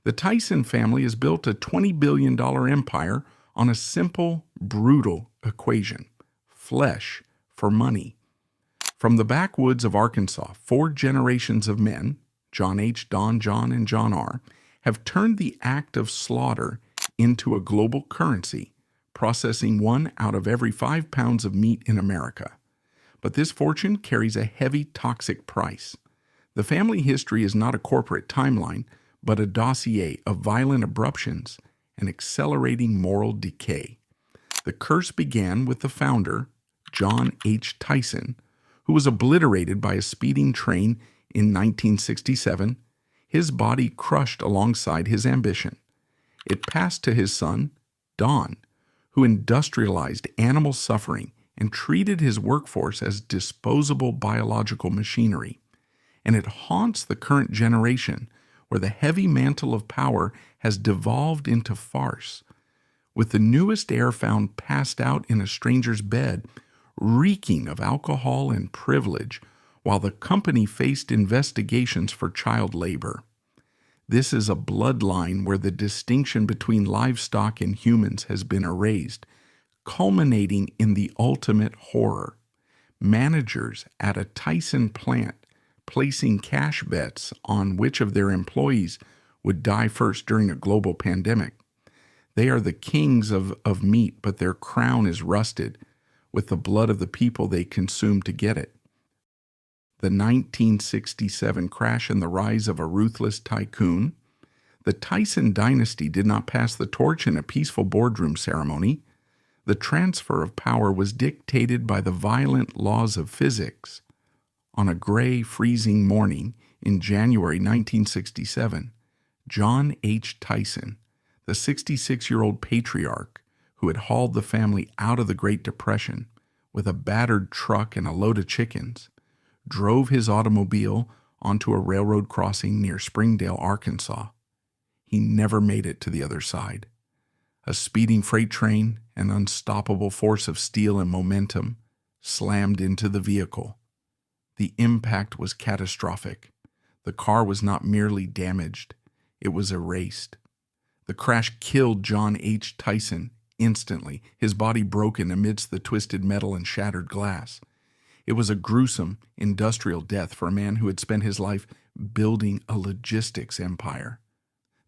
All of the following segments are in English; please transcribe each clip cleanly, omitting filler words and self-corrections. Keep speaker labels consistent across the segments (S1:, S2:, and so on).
S1: The Tyson family has built a $20 billion empire on a simple, brutal equation: flesh for money. From the backwoods of Arkansas, 4 generations of men, John H., Don, John, and John R., have turned the act of slaughter into a global currency, processing 1 out of every 5 pounds of meat in America. But this fortune carries a heavy, toxic price. The family history is not a corporate timeline, but a dossier of violent abruptions and accelerating moral decay. The curse began with the founder, John H. Tyson, who was obliterated by a speeding train in 1967, his body crushed alongside his ambition. It passed to his son, Don, who industrialized animal suffering and treated his workforce as disposable biological machinery. And it haunts the current generation, where the heavy mantle of power has devolved into farce, with the newest heir found passed out in a stranger's bed, reeking of alcohol and privilege, while the company faced investigations for child labor. This is a bloodline where the distinction between livestock and humans has been erased, culminating in the ultimate horror. Managers at a Tyson plant placing cash bets on which of their employees would die first during a global pandemic. They are the kings of meat, but their crown is rusted with the blood of the people they consume to get it. The 1967 crash and the rise of a ruthless tycoon. The Tyson Dynasty did not pass the torch in a peaceful boardroom ceremony. The transfer of power was dictated by the violent laws of physics. On a gray, freezing morning in January 1967, John H. Tyson, the 66-year-old patriarch who had hauled the family out of the Great Depression with a battered truck and a load of chickens, drove his automobile onto a railroad crossing near Springdale, Arkansas. He never made it to the other side. A speeding freight train, an unstoppable force of steel and momentum, slammed into the vehicle. The impact was catastrophic. The car was not merely damaged, it was erased. The crash killed John H. Tyson instantly, his body broken amidst the twisted metal and shattered glass. It was a gruesome industrial death for a man who had spent his life building a logistics empire.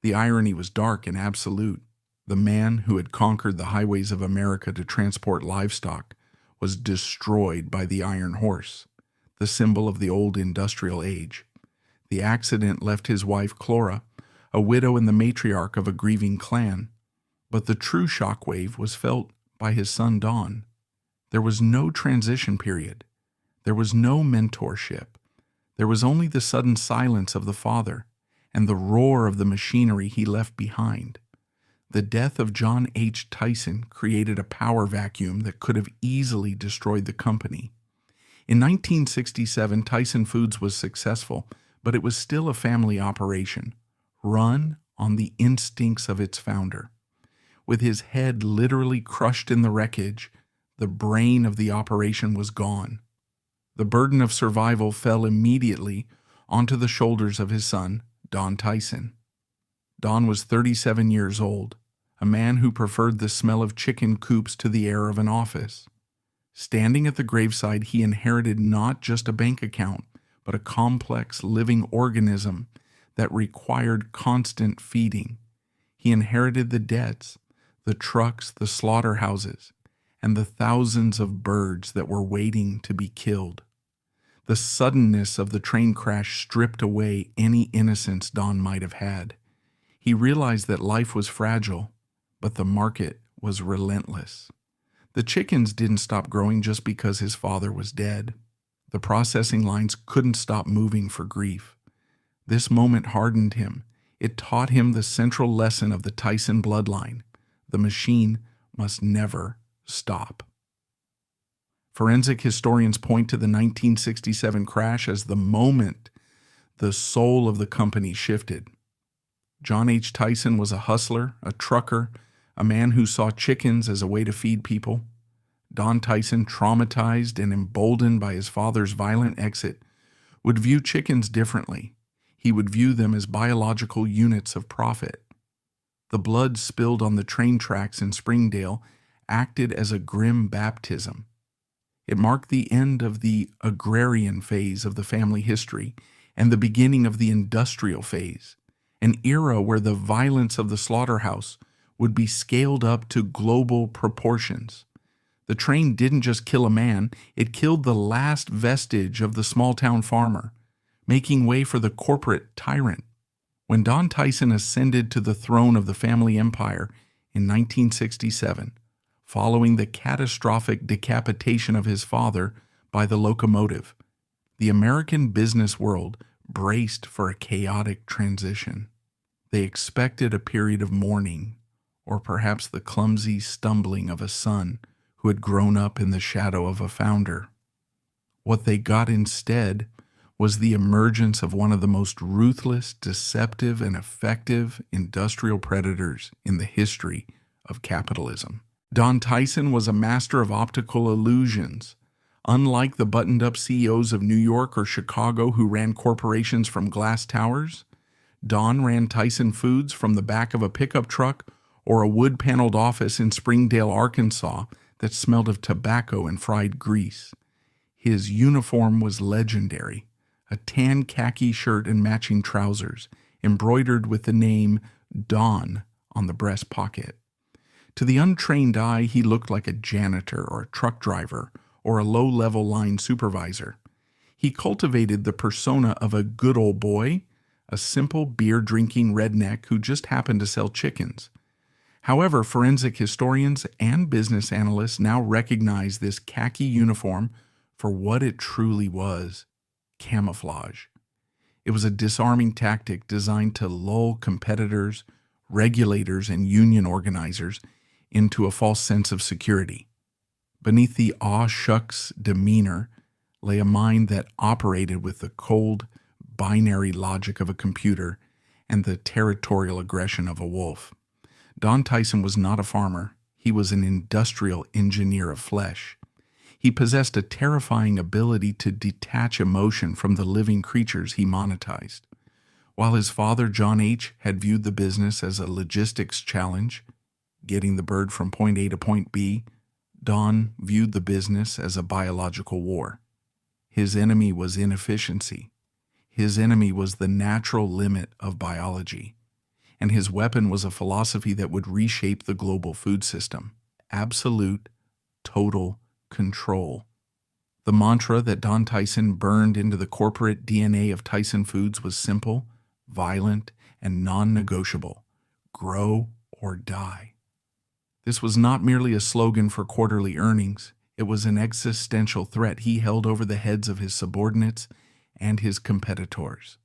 S1: The irony was dark and absolute. The man who had conquered the highways of America to transport livestock was destroyed by the iron horse, the symbol of the old industrial age. The accident left his wife Clora, a widow and the matriarch of a grieving clan, but the true shockwave was felt by his son Don. There was no transition period. There was no mentorship. There was only the sudden silence of the father and the roar of the machinery he left behind. The death of John H. Tyson created a power vacuum that could have easily destroyed the company. In 1967, Tyson Foods was successful, but it was still a family operation, run on the instincts of its founder. With his head literally crushed in the wreckage, the brain of the operation was gone. The burden of survival fell immediately onto the shoulders of his son, Don Tyson. Don was 37 years old, a man who preferred the smell of chicken coops to the air of an office. Standing at the graveside, he inherited not just a bank account, but a complex living organism that required constant feeding. He inherited the debts, the trucks, the slaughterhouses, and the thousands of birds that were waiting to be killed. The suddenness of the train crash stripped away any innocence Don might have had. He realized that life was fragile, but the market was relentless. The chickens didn't stop growing just because his father was dead. The processing lines couldn't stop moving for grief. This moment hardened him. It taught him the central lesson of the Tyson bloodline: the machine must never stop. Forensic historians point to the 1967 crash as the moment the soul of the company shifted. John H. Tyson was a hustler, a trucker, a man who saw chickens as a way to feed people. Don Tyson, traumatized and emboldened by his father's violent exit, would view chickens differently. He would view them as biological units of profit. The blood spilled on the train tracks in Springdale acted as a grim baptism. It marked the end of the agrarian phase of the family history and the beginning of the industrial phase, an era where the violence of the slaughterhouse would be scaled up to global proportions. The train didn't just kill a man, it killed the last vestige of the small-town farmer, making way for the corporate tyrant. When Don Tyson ascended to the throne of the family empire in 1967, following the catastrophic decapitation of his father by the locomotive, the American business world braced for a chaotic transition. They expected a period of mourning, or perhaps the clumsy stumbling of a son who had grown up in the shadow of a founder. What they got instead was the emergence of one of the most ruthless, deceptive, and effective industrial predators in the history of capitalism. Don Tyson was a master of optical illusions. Unlike the buttoned-up CEOs of New York or Chicago who ran corporations from glass towers, Don ran Tyson Foods from the back of a pickup truck or a wood-paneled office in Springdale, Arkansas that smelled of tobacco and fried grease. His uniform was legendary, a tan khaki shirt and matching trousers, embroidered with the name Don on the breast pocket. To the untrained eye, he looked like a janitor or a truck driver or a low-level line supervisor. He cultivated the persona of a good old boy, a simple beer-drinking redneck who just happened to sell chickens. However, forensic historians and business analysts now recognize this khaki uniform for what it truly was: camouflage. It was a disarming tactic designed to lull competitors, regulators, and union organizers into a false sense of security. Beneath the aw-shucks demeanor lay a mind that operated with the cold, binary logic of a computer and the territorial aggression of a wolf. Don Tyson was not a farmer. He was an industrial engineer of flesh. He possessed a terrifying ability to detach emotion from the living creatures he monetized. While his father, John H., had viewed the business as a logistics challenge, getting the bird from point A to point B, Don viewed the business as a biological war. His enemy was inefficiency. His enemy was the natural limit of biology. And his weapon was a philosophy that would reshape the global food system: absolute, total control. The mantra that Don Tyson burned into the corporate DNA of Tyson Foods was simple, violent, and non-negotiable: grow or die. This was not merely a slogan for quarterly earnings. It was an existential threat he held over the heads of his subordinates and his competitors.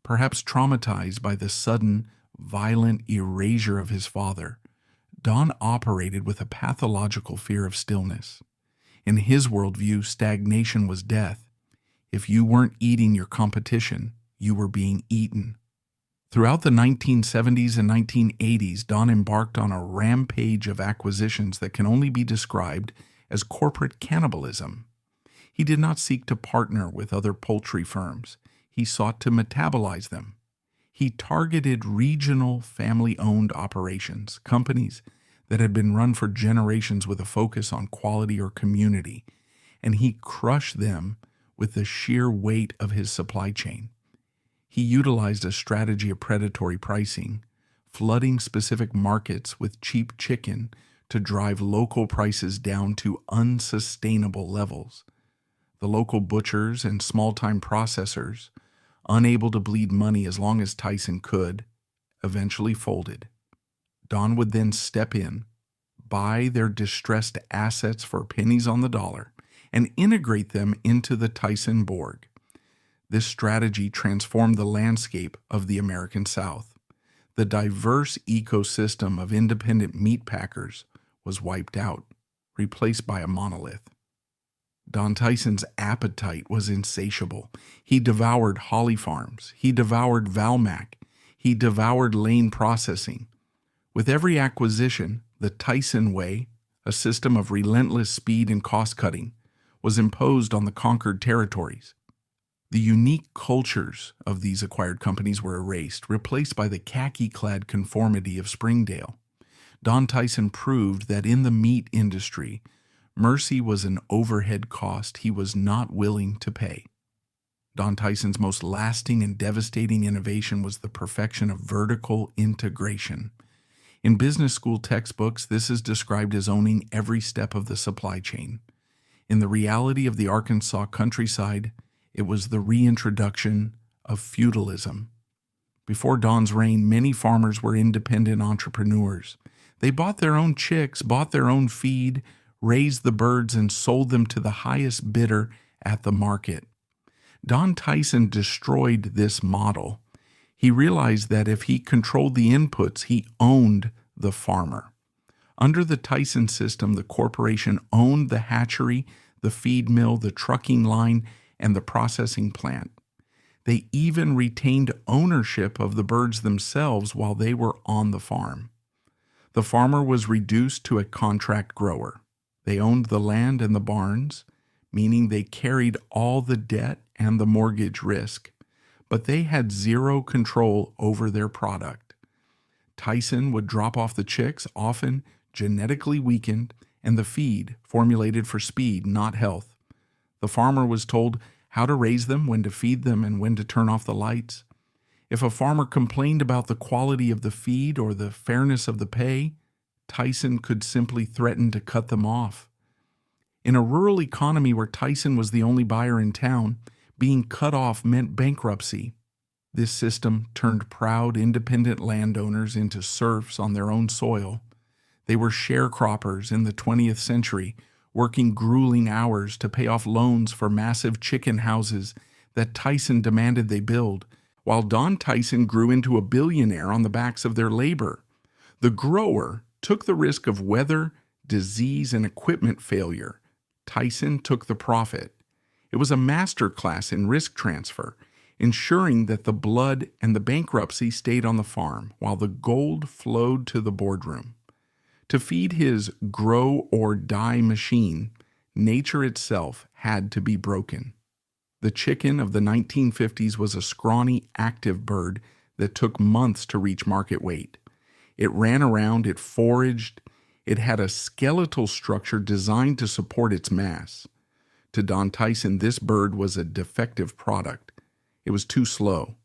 S1: Perhaps traumatized by the sudden, violent erasure of his father, Don operated with a pathological fear of stillness. In his worldview, stagnation was death. If you weren't eating your competition, you were being eaten. Throughout the 1970s and 1980s, Don embarked on a rampage of acquisitions that can only be described as corporate cannibalism. He did not seek to partner with other poultry firms. He sought to metabolize them. He targeted regional family-owned operations, companies that had been run for generations with a focus on quality or community, and he crushed them with the sheer weight of his supply chain. He utilized a strategy of predatory pricing, flooding specific markets with cheap chicken to drive local prices down to unsustainable levels. The local butchers and small-time processors, unable to bleed money as long as Tyson could, eventually folded. Don would then step in, buy their distressed assets for pennies on the dollar, and integrate them into the Tyson Borg. This strategy transformed the landscape of the American South. The diverse ecosystem of independent meat packers was wiped out, replaced by a monolith. Don Tyson's appetite was insatiable. He devoured Holly Farms. He devoured Valmac. He devoured Lane Processing. With every acquisition, the Tyson Way, a system of relentless speed and cost-cutting, was imposed on the conquered territories. The unique cultures of these acquired companies were erased, replaced by the khaki-clad conformity of Springdale. Don Tyson proved that in the meat industry, mercy was an overhead cost he was not willing to pay. Don Tyson's most lasting and devastating innovation was the perfection of vertical integration. In business school textbooks, this is described as owning every step of the supply chain. In the reality of the Arkansas countryside, it was the reintroduction of feudalism. Before Don's reign, many farmers were independent entrepreneurs. They bought their own chicks, bought their own feed, raised the birds, and sold them to the highest bidder at the market. Don Tyson destroyed this model. He realized that if he controlled the inputs, he owned the farmer. Under the Tyson system, the corporation owned the hatchery, the feed mill, the trucking line, and the processing plant. They even retained ownership of the birds themselves while they were on the farm. The farmer was reduced to a contract grower. They owned the land and the barns, meaning they carried all the debt and the mortgage risk, but they had zero control over their product. Tyson would drop off the chicks, often genetically weakened, and the feed formulated for speed, not health. The farmer was told how to raise them, when to feed them, and when to turn off the lights. If a farmer complained about the quality of the feed or the fairness of the pay, Tyson could simply threaten to cut them off. In a rural economy where Tyson was the only buyer in town, being cut off meant bankruptcy. This system turned proud, independent landowners into serfs on their own soil. They were sharecroppers in the 20th century, working grueling hours to pay off loans for massive chicken houses that Tyson demanded they build, while Don Tyson grew into a billionaire on the backs of their labor. The grower took the risk of weather, disease, and equipment failure. Tyson took the profit. It was a master class in risk transfer, ensuring that the blood and the bankruptcy stayed on the farm while the gold flowed to the boardroom. To feed his grow or die machine, nature itself had to be broken. The chicken of the 1950s was a scrawny, active bird that took months to reach market weight. It ran around, it foraged, it had a skeletal structure designed to support its mass. To Don Tyson, this bird was a defective product. It was too slow.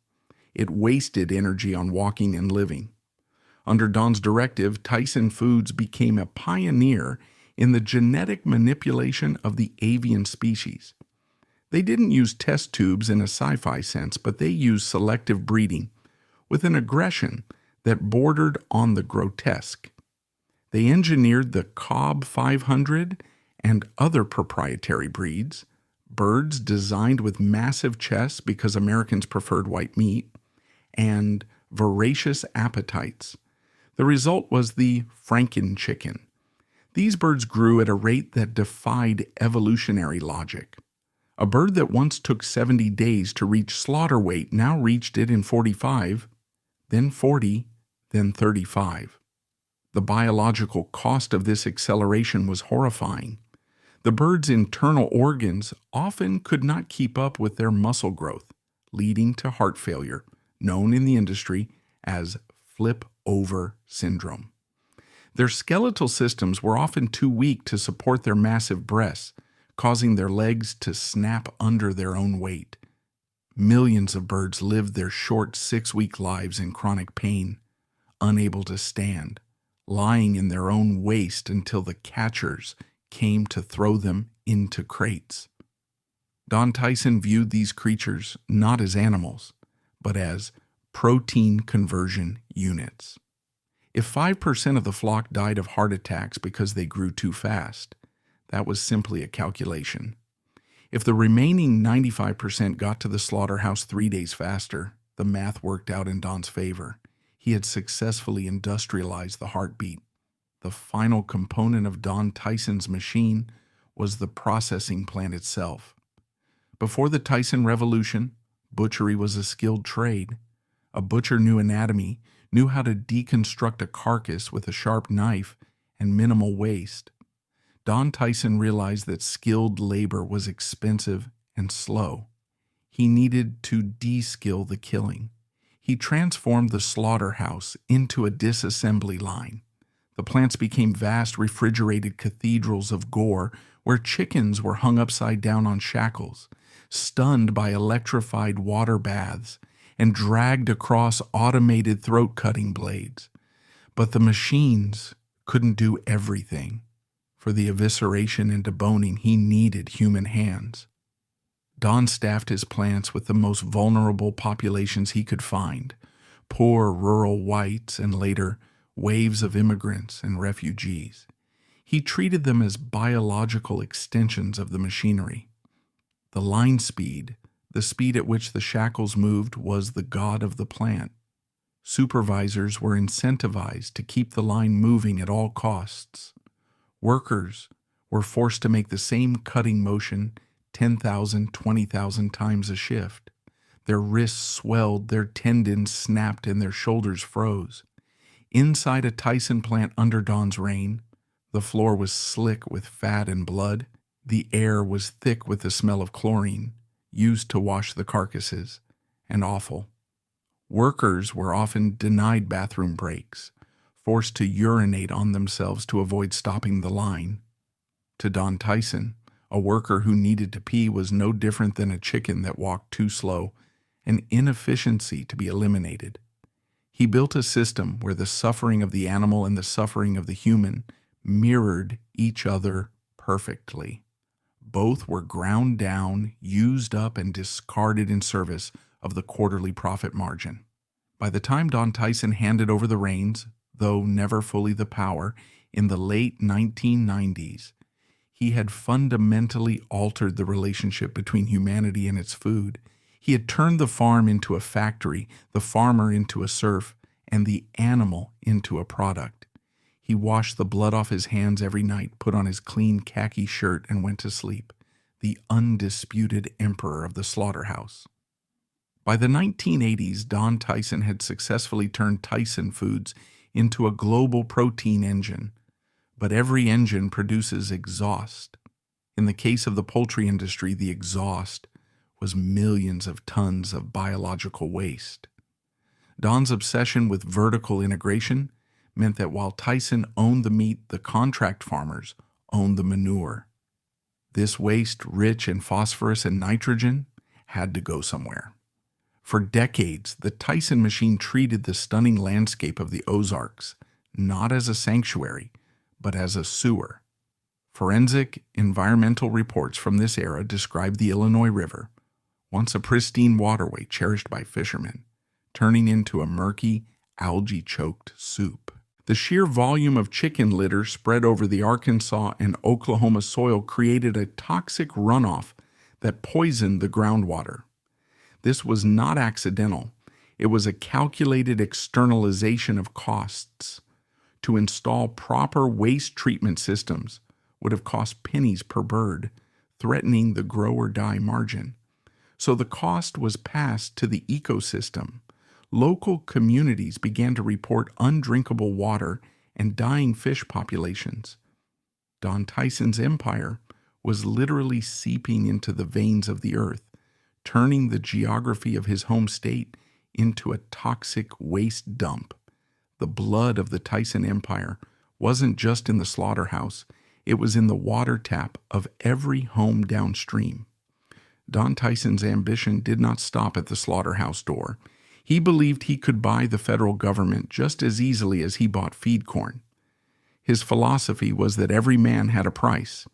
S1: It wasted energy on walking and living. Under Don's directive, Tyson Foods became a pioneer in the genetic manipulation of the avian species. They didn't use test tubes in a sci-fi sense, but they used selective breeding with an aggression that bordered on the grotesque. They engineered the Cobb 500 and other proprietary breeds, birds designed with massive chests because Americans preferred white meat, and voracious appetites. The result was the Franken chicken. These birds grew at a rate that defied evolutionary logic. A bird that once took 70 days to reach slaughter weight now reached it in 45, then 40, then 35. The biological cost of this acceleration was horrifying. The bird's internal organs often could not keep up with their muscle growth, leading to heart failure, known in the industry as flip-over syndrome. Their skeletal systems were often too weak to support their massive breasts, causing their legs to snap under their own weight. Millions of birds lived their short 6-week lives in chronic pain, unable to stand, lying in their own waste until the catchers came to throw them into crates. Don Tyson viewed these creatures not as animals, but as protein conversion units. If 5% of the flock died of heart attacks because they grew too fast, that was simply a calculation. If the remaining 95% got to the slaughterhouse 3 days faster, the math worked out in Don's favor. He had successfully industrialized the heartbeat. The final component of Don Tyson's machine was the processing plant itself. Before the Tyson Revolution, butchery was a skilled trade. A butcher knew anatomy, knew how to deconstruct a carcass with a sharp knife and minimal waste. Don Tyson realized that skilled labor was expensive and slow. He needed to de-skill the killing. He transformed the slaughterhouse into a disassembly line. The plants became vast refrigerated cathedrals of gore where chickens were hung upside down on shackles, stunned by electrified water baths, and dragged across automated throat-cutting blades. But the machines couldn't do everything. For the evisceration and deboning, he needed human hands. Don staffed his plants with the most vulnerable populations he could find, poor rural whites and later waves of immigrants and refugees. He treated them as biological extensions of the machinery. The line speed, the speed at which the shackles moved, was the god of the plant. Supervisors were incentivized to keep the line moving at all costs. Workers were forced to make the same cutting motion 10,000, 20,000 times a shift. Their wrists swelled, their tendons snapped, and their shoulders froze. Inside a Tyson plant under Don's reign, the floor was slick with fat and blood. The air was thick with the smell of chlorine, used to wash the carcasses, and awful. Workers were often denied bathroom breaks, forced to urinate on themselves to avoid stopping the line. To Don Tyson, a worker who needed to pee was no different than a chicken that walked too slow, an inefficiency to be eliminated. He built a system where the suffering of the animal and the suffering of the human mirrored each other perfectly. Both were ground down, used up, and discarded in service of the quarterly profit margin. By the time Don Tyson handed over the reins, though never fully the power, in the late 1990s, he had fundamentally altered the relationship between humanity and its food. He had turned the farm into a factory, the farmer into a serf, and the animal into a product. He washed the blood off his hands every night, put on his clean khaki shirt, and went to sleep, the undisputed emperor of the slaughterhouse. By the 1980s, Don Tyson had successfully turned Tyson Foods into a global protein engine. But every engine produces exhaust. In the case of the poultry industry, the exhaust was millions of tons of biological waste. Don's obsession with vertical integration meant that while Tyson owned the meat, the contract farmers owned the manure. This waste, rich in phosphorus and nitrogen, had to go somewhere. For decades, the Tyson machine treated the stunning landscape of the Ozarks not as a sanctuary, but as a sewer. Forensic environmental reports from this era describe the Illinois River, once a pristine waterway cherished by fishermen, turning into a murky, algae-choked soup. The sheer volume of chicken litter spread over the Arkansas and Oklahoma soil created a toxic runoff that poisoned the groundwater. This was not accidental. It was a calculated externalization of costs. To install proper waste treatment systems would have cost pennies per bird, threatening the grow-or-die margin. So the cost was passed to the ecosystem. Local communities began to report undrinkable water and dying fish populations. Don Tyson's empire was literally seeping into the veins of the earth, turning the geography of his home state into a toxic waste dump. The blood of the Tyson empire wasn't just in the slaughterhouse, it was in the water tap of every home downstream. Don Tyson's ambition did not stop at the slaughterhouse door. He believed he could buy the federal government just as easily as he bought feed corn. His philosophy was that every man had a price,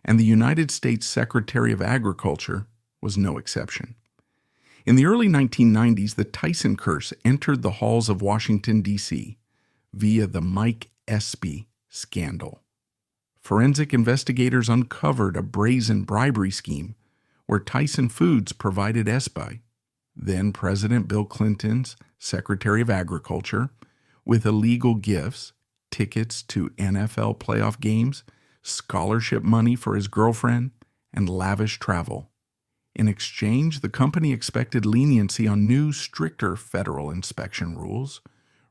S1: and the United States Secretary of Agriculture was no exception. In the early 1990s, the Tyson curse entered the halls of Washington, D.C. via the Mike Espy scandal. Forensic investigators uncovered a brazen bribery scheme where Tyson Foods provided Espy, then President Bill Clinton's Secretary of Agriculture, with illegal gifts, tickets to NFL playoff games, scholarship money for his girlfriend, and lavish travel. In exchange, the company expected leniency on new, stricter federal inspection rules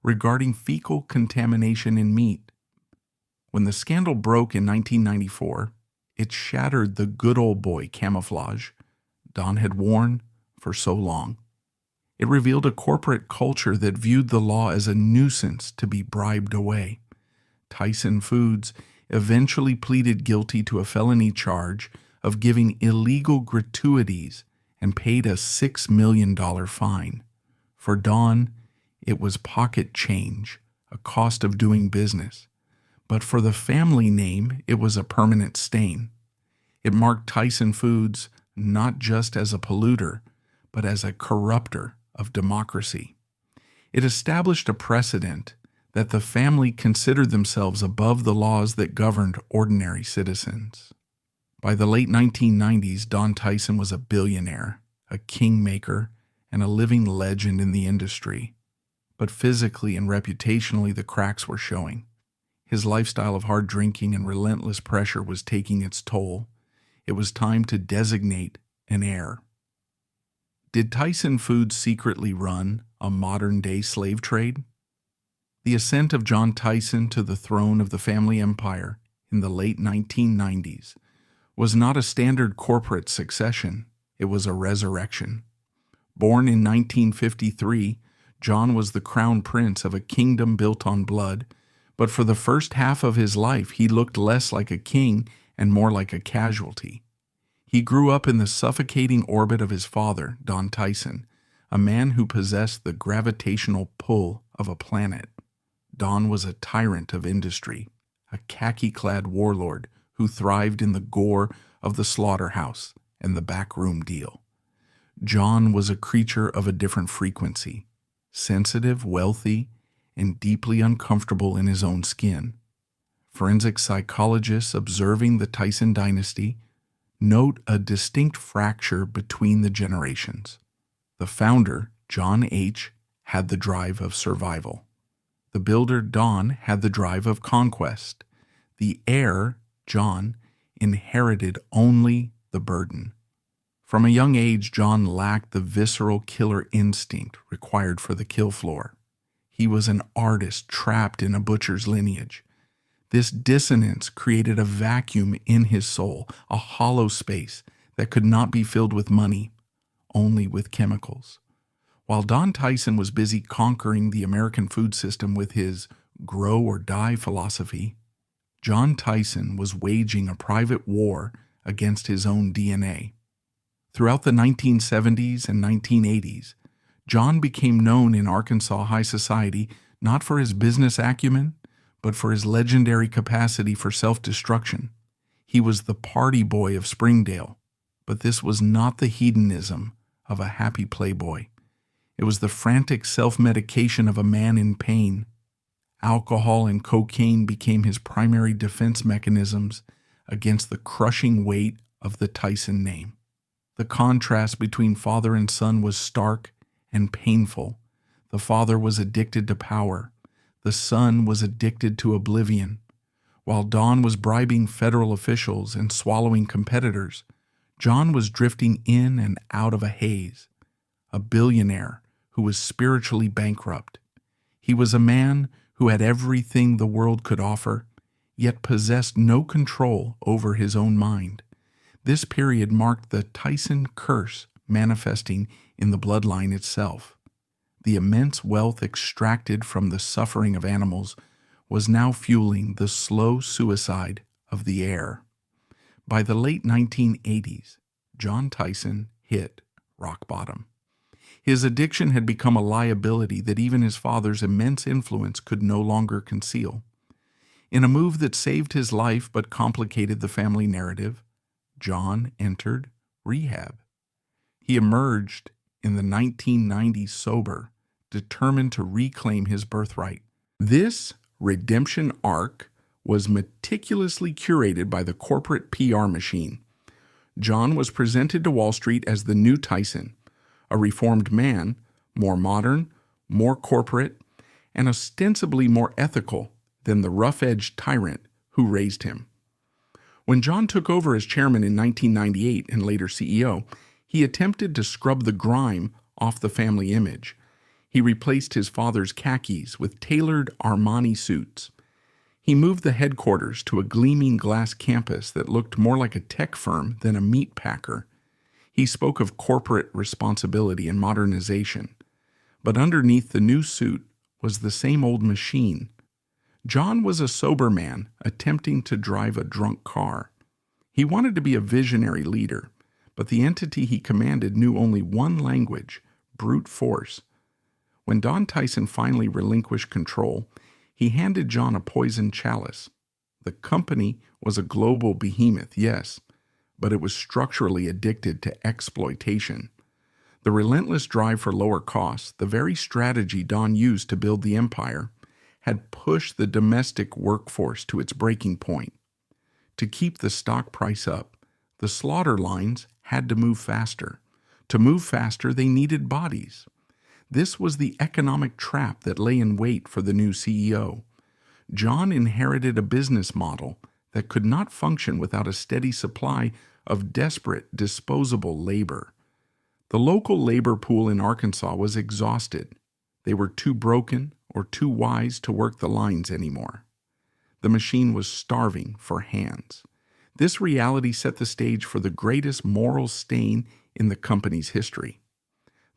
S1: regarding fecal contamination in meat. When the scandal broke in 1994, it shattered the good old boy camouflage Don had worn for so long. It revealed a corporate culture that viewed the law as a nuisance to be bribed away. Tyson Foods eventually pleaded guilty to a felony charge of giving illegal gratuities and paid a $6 million fine. For Don, it was pocket change, a cost of doing business. But for the family name, it was a permanent stain. It marked Tyson Foods not just as a polluter, but as a corrupter of democracy. It established a precedent that the family considered themselves above the laws that governed ordinary citizens. By the late 1990s, Don Tyson was a billionaire, a kingmaker, and a living legend in the industry. But physically and reputationally, the cracks were showing. His lifestyle of hard drinking and relentless pressure was taking its toll. It was time to designate an heir. Did Tyson Foods secretly run a modern-day slave trade? The ascent of John Tyson to the throne of the family empire in the late 1990s was not a standard corporate succession, it was a resurrection. Born in 1953, John was the crown prince of a kingdom built on blood, but for the first half of his life he looked less like a king and more like a casualty. He grew up in the suffocating orbit of his father, Don Tyson, a man who possessed the gravitational pull of a planet. Don was a tyrant of industry, a khaki-clad warlord who thrived in the gore of the slaughterhouse and the backroom deal. John was a creature of a different frequency, sensitive, wealthy, and deeply uncomfortable in his own skin. Forensic psychologists observing the Tyson Dynasty note a distinct fracture between the generations. The founder, John H., had the drive of survival. The builder, Don, had the drive of conquest. The heir, John, inherited only the burden. From a young age, John lacked the visceral killer instinct required for the kill floor. He was an artist trapped in a butcher's lineage. This dissonance created a vacuum in his soul, a hollow space that could not be filled with money, only with chemicals. While Don Tyson was busy conquering the American food system with his grow or die philosophy, John Tyson was waging a private war against his own DNA. Throughout the 1970s and 1980s, John became known in Arkansas high society not for his business acumen, but for his legendary capacity for self-destruction. He was the party boy of Springdale, but this was not the hedonism of a happy playboy. It was the frantic self-medication of a man in pain. Alcohol and cocaine became his primary defense mechanisms against the crushing weight of the Tyson name. The contrast between father and son was stark and painful. The father was addicted to power. The son was addicted to oblivion. While Don was bribing federal officials and swallowing competitors, John was drifting in and out of a haze, a billionaire who was spiritually bankrupt. He was a man who had everything the world could offer, yet possessed no control over his own mind. This period marked the Tyson curse manifesting in the bloodline itself. The immense wealth extracted from the suffering of animals was now fueling the slow suicide of the heir. By the late 1980s, John Tyson hit rock bottom. His addiction had become a liability that even his father's immense influence could no longer conceal. In a move that saved his life but complicated the family narrative, John entered rehab. He emerged in the 1990s sober, determined to reclaim his birthright. This redemption arc was meticulously curated by the corporate PR machine. John was presented to Wall Street as the new Tyson, a reformed man, more modern, more corporate, and ostensibly more ethical than the rough-edged tyrant who raised him. When John took over as chairman in 1998 and later CEO, he attempted to scrub the grime off the family image. He replaced his father's khakis with tailored Armani suits. He moved the headquarters to a gleaming glass campus that looked more like a tech firm than a meat packer. He spoke of corporate responsibility and modernization, but underneath the new suit was the same old machine. John was a sober man attempting to drive a drunk car. He wanted to be a visionary leader, but the entity he commanded knew only one language: brute force. When Don Tyson finally relinquished control, he handed John a poisoned chalice. The company was a global behemoth, yes, but it was structurally addicted to exploitation. The relentless drive for lower costs, the very strategy Don used to build the empire, had pushed the domestic workforce to its breaking point. To keep the stock price up, the slaughter lines had to move faster. To move faster, they needed bodies. This was the economic trap that lay in wait for the new CEO. John inherited a business model that could not function without a steady supply of desperate, disposable labor. The local labor pool in Arkansas was exhausted. They were too broken or too wise to work the lines anymore. The machine was starving for hands. This reality set the stage for the greatest moral stain in the company's history.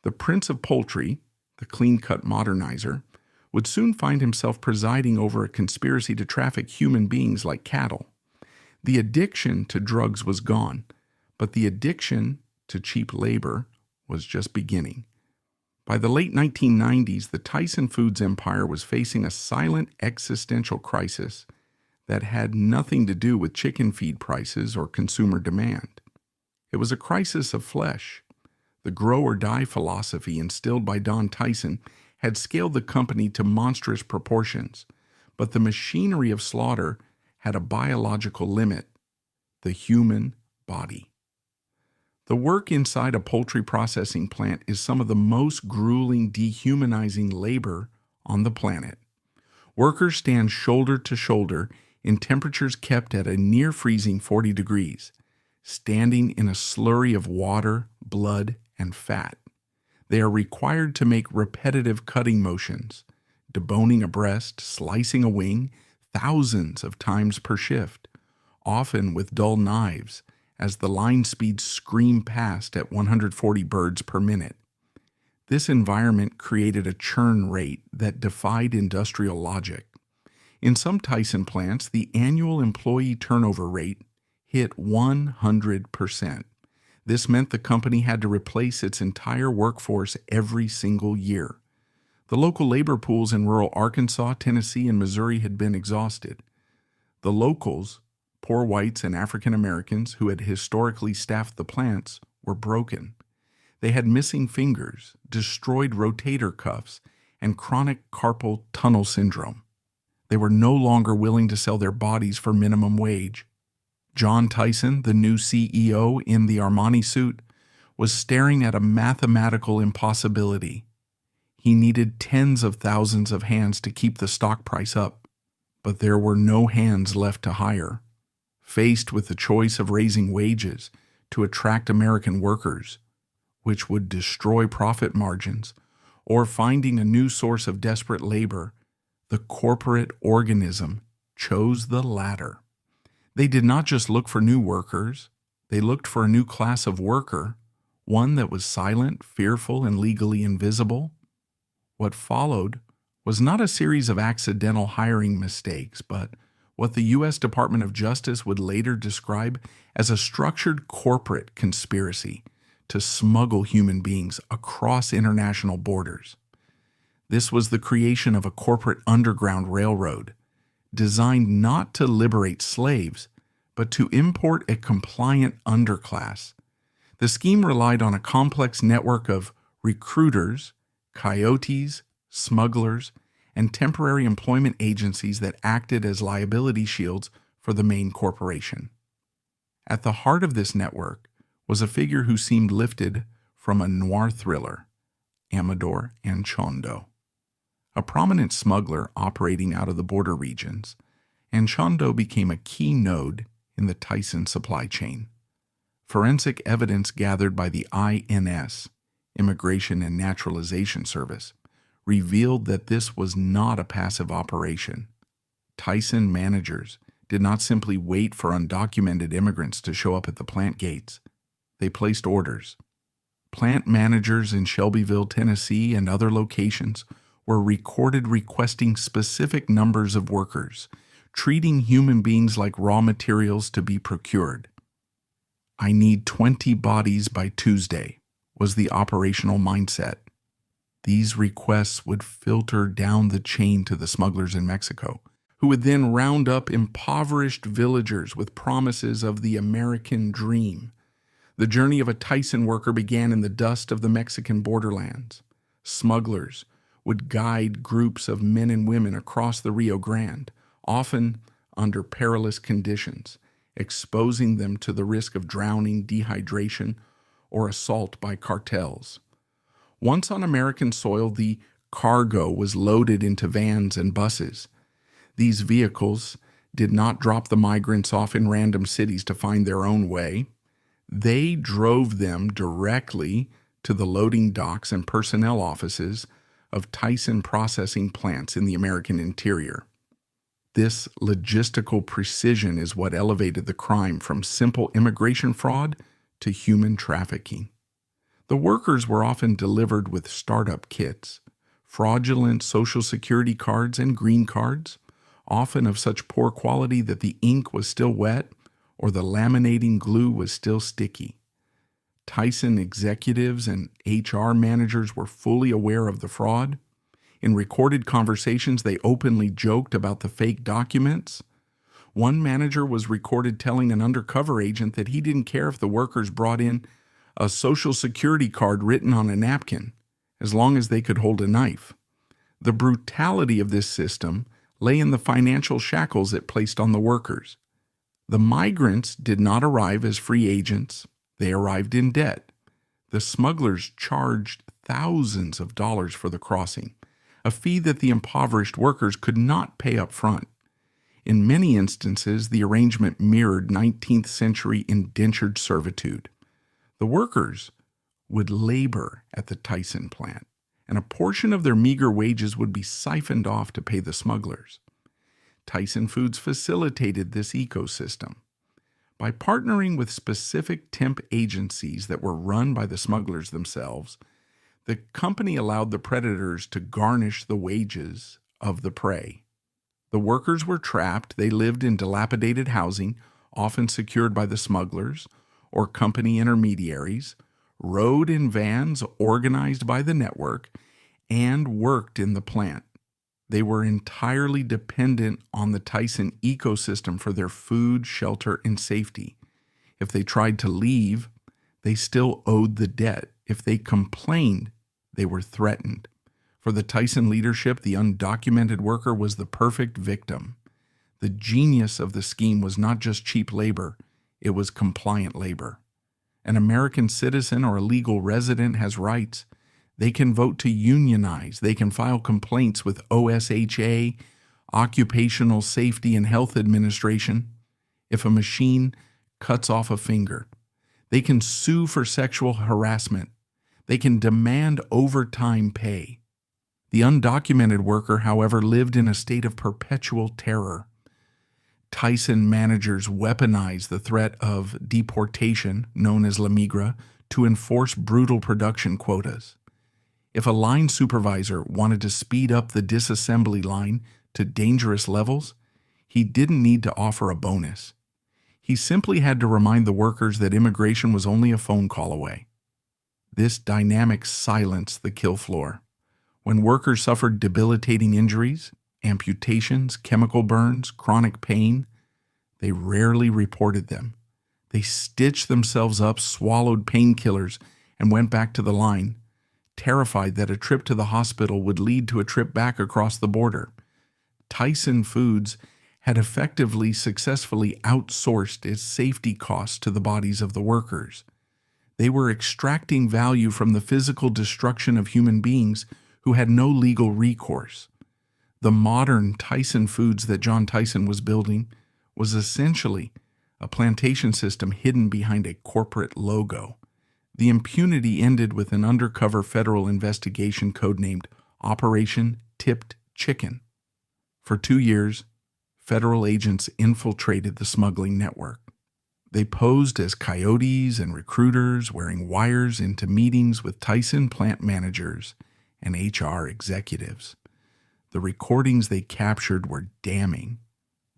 S1: The Prince of Poultry, the clean-cut modernizer, would soon find himself presiding over a conspiracy to traffic human beings like cattle. The addiction to drugs was gone, but the addiction to cheap labor was just beginning. By the late 1990s, the Tyson Foods empire was facing a silent existential crisis that had nothing to do with chicken feed prices or consumer demand. It was a crisis of flesh. The grow-or-die philosophy instilled by Don Tyson had scaled the company to monstrous proportions, but the machinery of slaughter had a biological limit: the human body. The work inside a poultry processing plant is some of the most grueling, dehumanizing labor on the planet. Workers stand shoulder to shoulder in temperatures kept at a near-freezing 40 degrees, standing in a slurry of water, blood, and fat. They are required to make repetitive cutting motions, deboning a breast, slicing a wing, thousands of times per shift, often with dull knives, as the line speeds scream past at 140 birds per minute. This environment created a churn rate that defied industrial logic. In some Tyson plants, the annual employee turnover rate hit 100%. This meant the company had to replace its entire workforce every single year. The local labor pools in rural Arkansas, Tennessee, and Missouri had been exhausted. The locals, poor whites and African Americans who had historically staffed the plants, were broken. They had missing fingers, destroyed rotator cuffs, and chronic carpal tunnel syndrome. They were no longer willing to sell their bodies for minimum wage. John Tyson, the new CEO in the Armani suit, was staring at a mathematical impossibility. He needed tens of thousands of hands to keep the stock price up, but there were no hands left to hire. Faced with the choice of raising wages to attract American workers, which would destroy profit margins, or finding a new source of desperate labor, the corporate organism chose the latter. They did not just look for new workers, they looked for a new class of worker, one that was silent, fearful, and legally invisible. What followed was not a series of accidental hiring mistakes, but what the U.S. Department of Justice would later describe as a structured corporate conspiracy to smuggle human beings across international borders. This was the creation of a corporate underground railroad, designed not to liberate slaves, but to import a compliant underclass. The scheme relied on a complex network of recruiters, coyotes, smugglers, and temporary employment agencies that acted as liability shields for the main corporation. At the heart of this network was a figure who seemed lifted from a noir thriller, Amador Anchondo. A prominent smuggler operating out of the border regions, Anchondo became a key node in the Tyson supply chain. Forensic evidence gathered by the INS, Immigration and Naturalization Service, revealed that this was not a passive operation. Tyson managers did not simply wait for undocumented immigrants to show up at the plant gates. They placed orders. Plant managers in Shelbyville, Tennessee, and other locations were recorded requesting specific numbers of workers, treating human beings like raw materials to be procured. "I need 20 bodies by Tuesday," was the operational mindset. These requests would filter down the chain to the smugglers in Mexico, who would then round up impoverished villagers with promises of the American dream. The journey of a Tyson worker began in the dust of the Mexican borderlands. Smugglers would guide groups of men and women across the Rio Grande, often under perilous conditions, exposing them to the risk of drowning, dehydration, or assault by cartels. Once on American soil, the cargo was loaded into vans and buses. These vehicles did not drop the migrants off in random cities to find their own way. They drove them directly to the loading docks and personnel offices of Tyson processing plants in the American interior. This logistical precision is what elevated the crime from simple immigration fraud to human trafficking. The workers were often delivered with startup kits, fraudulent Social Security cards and green cards, often of such poor quality that the ink was still wet or the laminating glue was still sticky. Tyson executives and HR managers were fully aware of the fraud. In recorded conversations, they openly joked about the fake documents. One manager was recorded telling an undercover agent that he didn't care if the workers brought in a Social Security card written on a napkin, as long as they could hold a knife. The brutality of this system lay in the financial shackles it placed on the workers. The migrants did not arrive as free agents. They arrived in debt. The smugglers charged thousands of dollars for the crossing, a fee that the impoverished workers could not pay up front. In many instances, the arrangement mirrored 19th century indentured servitude. The workers would labor at the Tyson plant, and a portion of their meager wages would be siphoned off to pay the smugglers. Tyson Foods facilitated this ecosystem. By partnering with specific temp agencies that were run by the smugglers themselves, the company allowed the predators to garnish the wages of the prey. The workers were trapped. They lived in dilapidated housing, often secured by the smugglers or company intermediaries, rode in vans organized by the network, and worked in the plant. They were entirely dependent on the Tyson ecosystem for their food, shelter, and safety. If they tried to leave, they still owed the debt. If they complained, they were threatened. For the Tyson leadership, the undocumented worker was the perfect victim. The genius of the scheme was not just cheap labor, it was compliant labor. An American citizen or a legal resident has rights. They can vote to unionize. They can file complaints with OSHA, Occupational Safety and Health Administration, if a machine cuts off a finger. They can sue for sexual harassment. They can demand overtime pay. The undocumented worker, however, lived in a state of perpetual terror. Tyson managers weaponized the threat of deportation, known as La Migra, to enforce brutal production quotas. If a line supervisor wanted to speed up the disassembly line to dangerous levels, he didn't need to offer a bonus. He simply had to remind the workers that immigration was only a phone call away. This dynamic silenced the kill floor. When workers suffered debilitating injuries, amputations, chemical burns, chronic pain, they rarely reported them. They stitched themselves up, swallowed painkillers, and went back to the line, terrified that a trip to the hospital would lead to a trip back across the border. Tyson Foods had effectively successfully outsourced its safety costs to the bodies of the workers. They were extracting value from the physical destruction of human beings who had no legal recourse. The modern Tyson Foods that John Tyson was building was essentially a plantation system hidden behind a corporate logo. The impunity ended with an undercover federal investigation codenamed Operation Tipped Chicken. For 2 years, federal agents infiltrated the smuggling network. They posed as coyotes and recruiters, wearing wires into meetings with Tyson plant managers and HR executives. The recordings they captured were damning.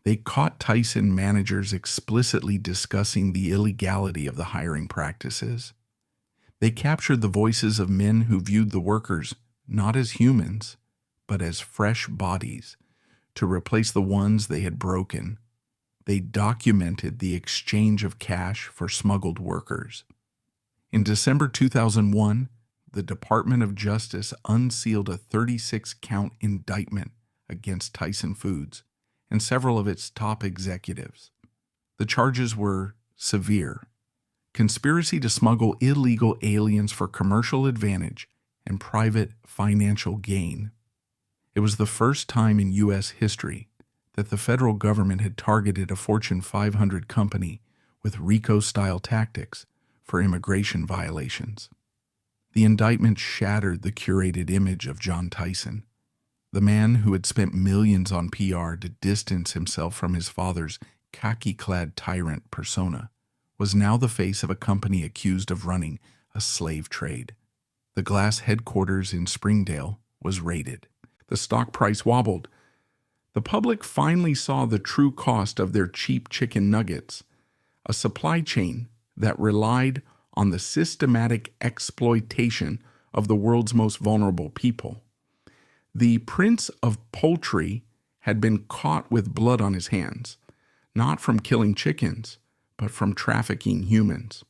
S1: They caught Tyson managers explicitly discussing the illegality of the hiring practices. They captured the voices of men who viewed the workers not as humans, but as fresh bodies to replace the ones they had broken. They documented the exchange of cash for smuggled workers. In December 2001, the Department of Justice unsealed a 36-count indictment against Tyson Foods and several of its top executives. The charges were severe: conspiracy to smuggle illegal aliens for commercial advantage and private financial gain. It was the first time in U.S. history that the federal government had targeted a Fortune 500 company with RICO-style tactics for immigration violations. The indictment shattered the curated image of John Tyson, the man who had spent millions on PR to distance himself from his father's khaki-clad tyrant persona, was now the face of a company accused of running a slave trade. The glass headquarters in Springdale was raided. The stock price wobbled. The public finally saw the true cost of their cheap chicken nuggets, a supply chain that relied on the systematic exploitation of the world's most vulnerable people. The Prince of Poultry had been caught with blood on his hands, not from killing chickens, but from trafficking humans.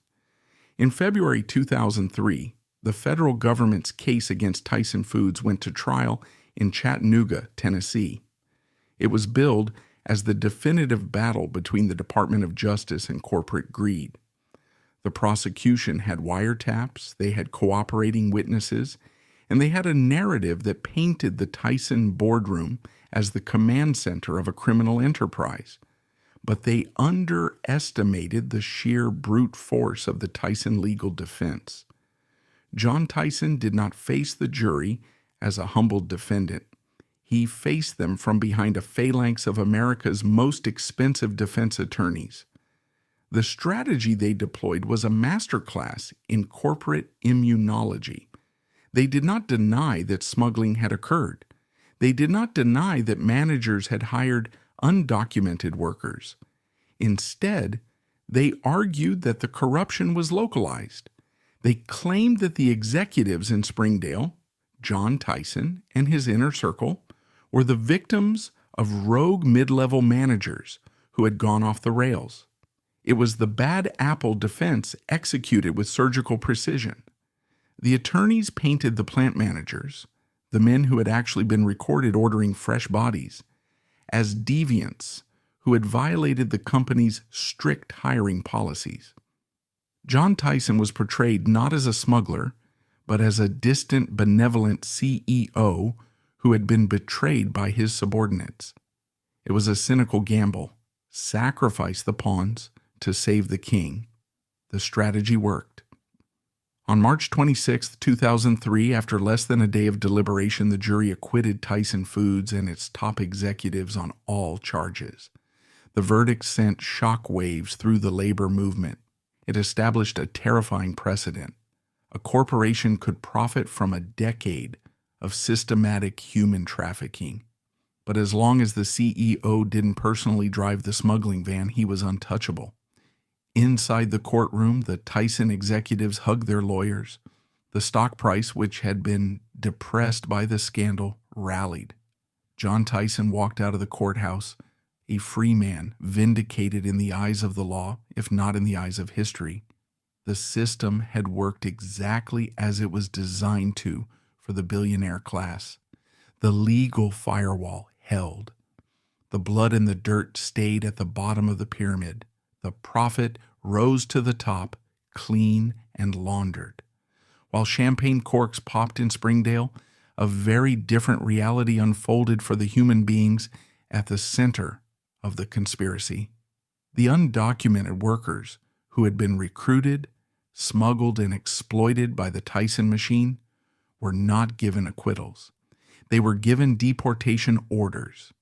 S1: In February 2003, the federal government's case against Tyson Foods went to trial in Chattanooga, Tennessee. It was billed as the definitive battle between the Department of Justice and corporate greed. The prosecution had wiretaps, they had cooperating witnesses, and they had a narrative that painted the Tyson boardroom as the command center of a criminal enterprise. But they underestimated the sheer brute force of the Tyson legal defense. John Tyson did not face the jury as a humble defendant. He faced them from behind a phalanx of America's most expensive defense attorneys. The strategy they deployed was a masterclass in corporate immunology. They did not deny that smuggling had occurred. They did not deny that managers had hired undocumented workers. Instead, they argued that the corruption was localized. They claimed that the executives in Springdale, John Tyson and his inner circle, were the victims of rogue mid-level managers who had gone off the rails. It was the bad apple defense executed with surgical precision. The attorneys painted the plant managers, the men who had actually been recorded ordering fresh bodies, as deviants who had violated the company's strict hiring policies. John Tyson was portrayed not as a smuggler, but as a distant, benevolent CEO who had been betrayed by his subordinates. It was a cynical gamble. Sacrifice the pawns to save the king. The strategy worked. On March 26, 2003, after less than a day of deliberation, the jury acquitted Tyson Foods and its top executives on all charges. The verdict sent shock waves through the labor movement. It established a terrifying precedent. A corporation could profit from a decade of systematic human trafficking. But as long as the CEO didn't personally drive the smuggling van, he was untouchable. Inside the courtroom, the Tyson executives hugged their lawyers. The stock price, which had been depressed by the scandal, rallied. John Tyson walked out of the courthouse, a free man, vindicated in the eyes of the law, if not in the eyes of history. The system had worked exactly as it was designed to for the billionaire class. The legal firewall held. The blood and the dirt stayed at the bottom of the pyramid. The profit rose to the top, clean and laundered. While champagne corks popped in Springdale, a very different reality unfolded for the human beings at the center of the conspiracy. The undocumented workers who had been recruited, smuggled, and exploited by the Tyson machine were not given acquittals. They were given deportation orders.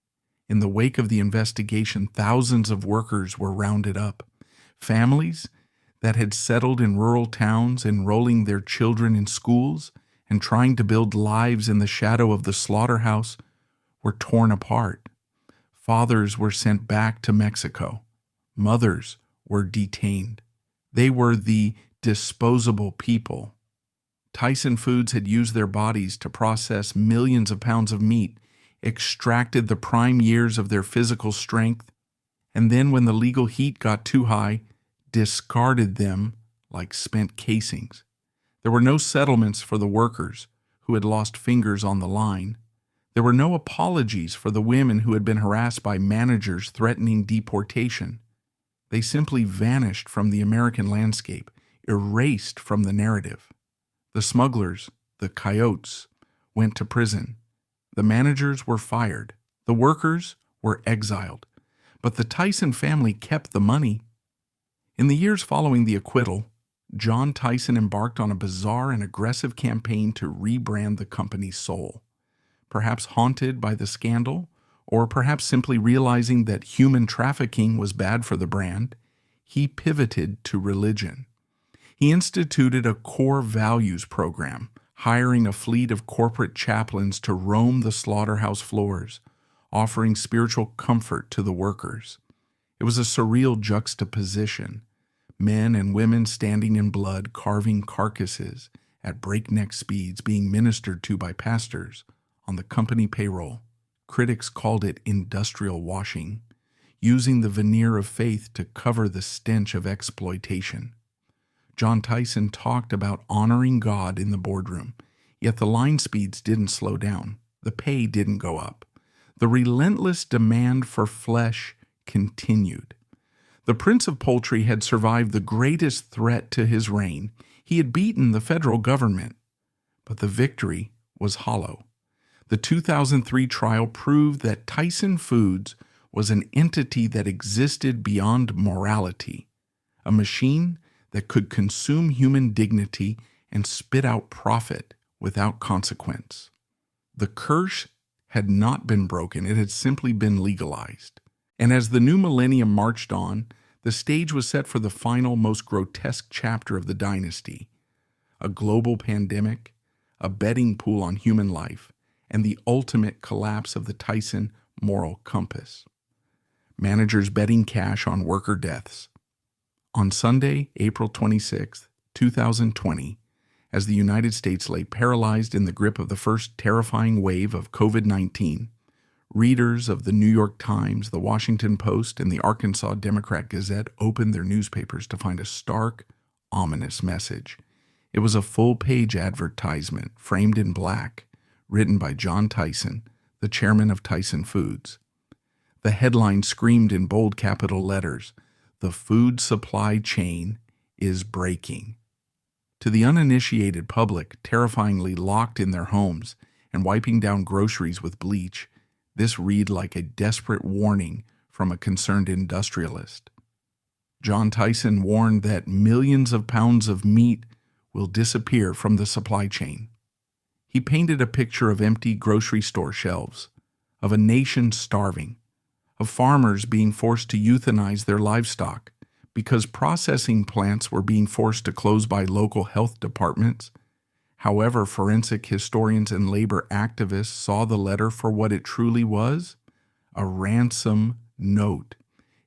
S1: In the wake of the investigation, thousands of workers were rounded up. Families that had settled in rural towns, enrolling their children in schools and trying to build lives in the shadow of the slaughterhouse, were torn apart. Fathers were sent back to Mexico. Mothers were detained. They were the disposable people. Tyson Foods had used their bodies to process millions of pounds of meat, extracted the prime years of their physical strength, and then when the legal heat got too high, discarded them like spent casings. There were no settlements for the workers who had lost fingers on the line. There were no apologies for the women who had been harassed by managers threatening deportation. They simply vanished from the American landscape, erased from the narrative. The smugglers, the coyotes, went to prison. The managers were fired. The workers were exiled. But the Tyson family kept the money. In the years following the acquittal, John Tyson embarked on a bizarre and aggressive campaign to rebrand the company's soul. Perhaps haunted by the scandal, or perhaps simply realizing that human trafficking was bad for the brand, he pivoted to religion. He instituted a core values program, hiring a fleet of corporate chaplains to roam the slaughterhouse floors, offering spiritual comfort to the workers. It was a surreal juxtaposition. Men and women standing in blood, carving carcasses at breakneck speeds, being ministered to by pastors on the company payroll. Critics called it industrial washing, using the veneer of faith to cover the stench of exploitation. John Tyson talked about honoring God in the boardroom, yet the line speeds didn't slow down. The pay didn't go up. The relentless demand for flesh continued. The Prince of Poultry had survived the greatest threat to his reign. He had beaten the federal government, but the victory was hollow. The 2003 trial proved that Tyson Foods was an entity that existed beyond morality, a machine that could consume human dignity and spit out profit without consequence. The curse had not been broken, it had simply been legalized. And as the new millennium marched on, the stage was set for the final, most grotesque chapter of the dynasty: a global pandemic, a betting pool on human life, and the ultimate collapse of the Tyson moral compass. Managers betting cash on worker deaths. On Sunday, April 26, 2020, as the United States lay paralyzed in the grip of the first terrifying wave of COVID-19, readers of the New York Times, the Washington Post, and the Arkansas Democrat-Gazette opened their newspapers to find a stark, ominous message. It was a full-page advertisement, framed in black, written by John Tyson, the chairman of Tyson Foods. The headline screamed in bold capital letters, "The food supply chain is breaking." To the uninitiated public, terrifyingly locked in their homes and wiping down groceries with bleach, this read like a desperate warning from a concerned industrialist. John Tyson warned that millions of pounds of meat will disappear from the supply chain. He painted a picture of empty grocery store shelves, of a nation starving, of farmers being forced to euthanize their livestock because processing plants were being forced to close by local health departments. However, forensic historians and labor activists saw the letter for what it truly was: a ransom note.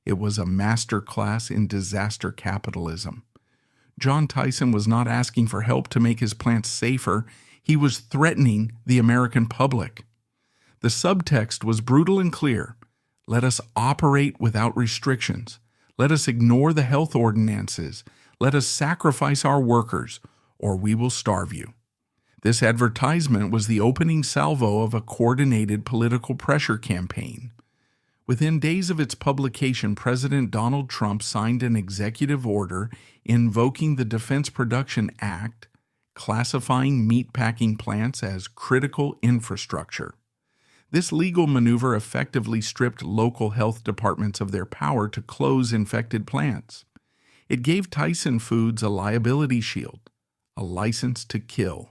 S1: It was a masterclass in disaster capitalism. John Tyson was not asking for help to make his plants safer. He was threatening the American public. The subtext was brutal and clear. Let us operate without restrictions. Let us ignore the health ordinances. Let us sacrifice our workers, or we will starve you. This advertisement was the opening salvo of a coordinated political pressure campaign. Within days of its publication, President Donald Trump signed an executive order invoking the Defense Production Act, classifying meatpacking plants as critical infrastructure. This legal maneuver effectively stripped local health departments of their power to close infected plants. It gave Tyson Foods a liability shield, a license to kill.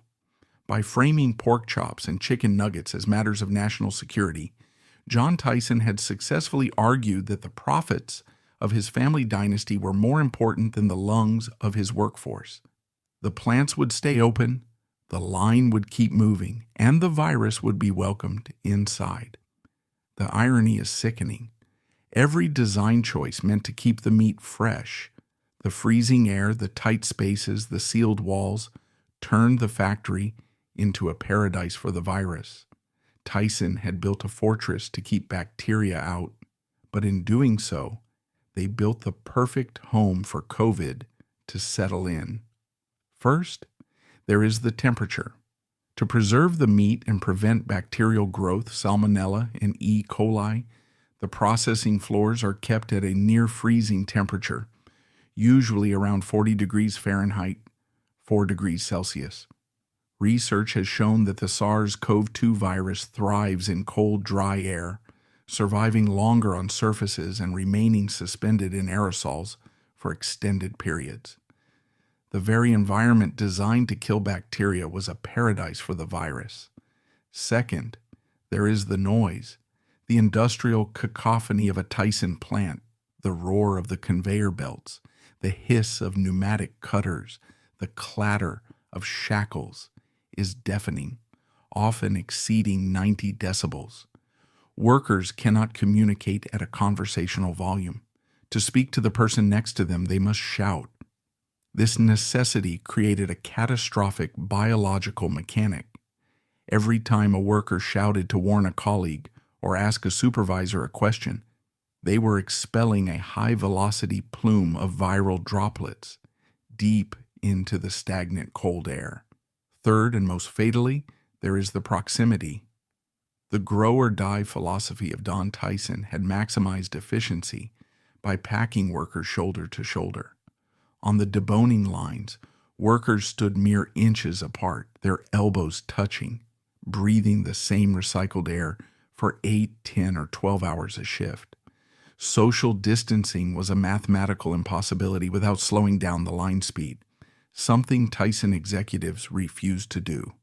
S1: By framing pork chops and chicken nuggets as matters of national security, John Tyson had successfully argued that the profits of his family dynasty were more important than the lungs of his workforce. The plants would stay open, the line would keep moving, and the virus would be welcomed inside. The irony is sickening. Every design choice meant to keep the meat fresh. The freezing air, the tight spaces, the sealed walls turned the factory into a paradise for the virus. Tyson had built a fortress to keep bacteria out, but in doing so, they built the perfect home for COVID to settle in. First, there is the temperature. To preserve the meat and prevent bacterial growth, salmonella, and E. coli, the processing floors are kept at a near freezing temperature, usually around 40 degrees Fahrenheit, 4 degrees Celsius. Research has shown that the SARS-CoV-2 virus thrives in cold, dry air, surviving longer on surfaces and remaining suspended in aerosols for extended periods. The very environment designed to kill bacteria was a paradise for the virus. Second, there is the noise, the industrial cacophony of a Tyson plant, the roar of the conveyor belts, the hiss of pneumatic cutters, the clatter of shackles is deafening, often exceeding 90 decibels. Workers cannot communicate at a conversational volume. To speak to the person next to them, they must shout. This necessity created a catastrophic biological mechanic. Every time a worker shouted to warn a colleague or ask a supervisor a question, they were expelling a high-velocity plume of viral droplets deep into the stagnant cold air. Third, and most fatally, there is the proximity. The grow-or-die philosophy of Don Tyson had maximized efficiency by packing workers shoulder to shoulder. On the deboning lines, workers stood mere inches apart, their elbows touching, breathing the same recycled air for 8, 10, or 12 hours a shift. Social distancing was a mathematical impossibility without slowing down the line speed, something Tyson executives refused to do.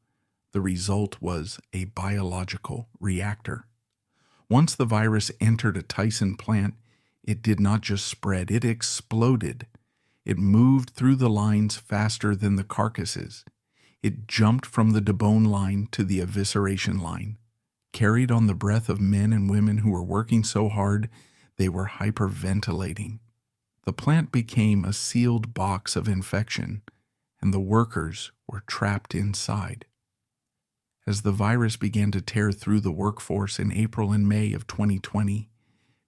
S1: The result was a biological reactor. Once the virus entered a Tyson plant, it did not just spread, it exploded. It moved through the lines faster than the carcasses. It jumped from the debone line to the evisceration line, carried on the breath of men and women who were working so hard they were hyperventilating. The plant became a sealed box of infection, and the workers were trapped inside. As the virus began to tear through the workforce in April and May of 2020,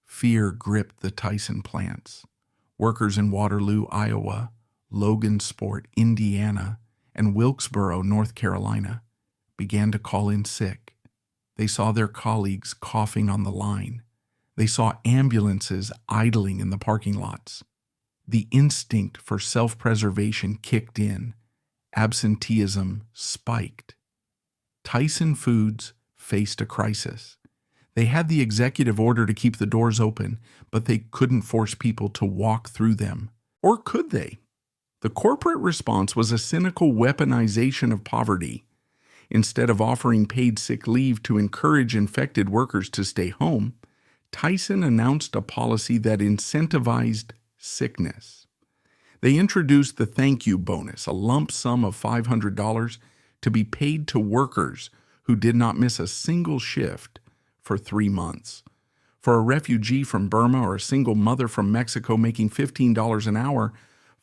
S1: fear gripped the Tyson plants. Workers in Waterloo, Iowa, Logansport, Indiana, and Wilkesboro, North Carolina, began to call in sick. They saw their colleagues coughing on the line. They saw ambulances idling in the parking lots. The instinct for self-preservation kicked in. Absenteeism spiked. Tyson Foods faced a crisis. They had the executive order to keep the doors open, but they couldn't force people to walk through them. Or could they? The corporate response was a cynical weaponization of poverty. Instead of offering paid sick leave to encourage infected workers to stay home, Tyson announced a policy that incentivized sickness. They introduced the thank you bonus, a lump sum of $500 to be paid to workers who did not miss a single shift for 3 months. For a refugee from Burma or a single mother from Mexico making $15 an hour,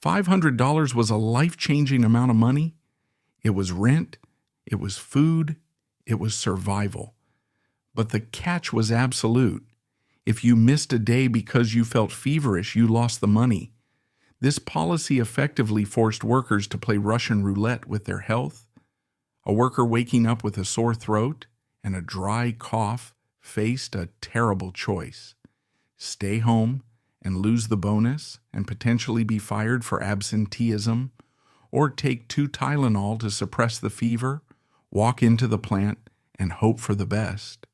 S1: $500 was a life-changing amount of money. It was rent, it was food, it was survival. But the catch was absolute. If you missed a day because you felt feverish, you lost the money. This policy effectively forced workers to play Russian roulette with their health. A worker waking up with a sore throat and a dry cough faced a terrible choice: stay home and lose the bonus and potentially be fired for absenteeism, or take 2 Tylenol to suppress the fever, walk into the plant, and hope for the best.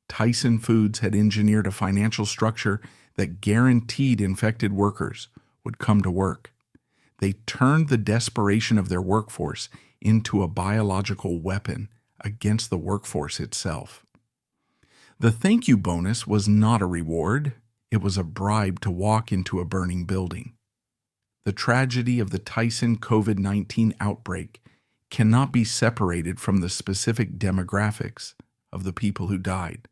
S1: Tyson Foods had engineered a financial structure that guaranteed infected workers would come to work. They turned the desperation of their workforce into a biological weapon against the workforce itself. The thank you bonus was not a reward, it was a bribe to walk into a burning building. The tragedy of the Tyson COVID-19 outbreak cannot be separated from the specific demographics of the people who died.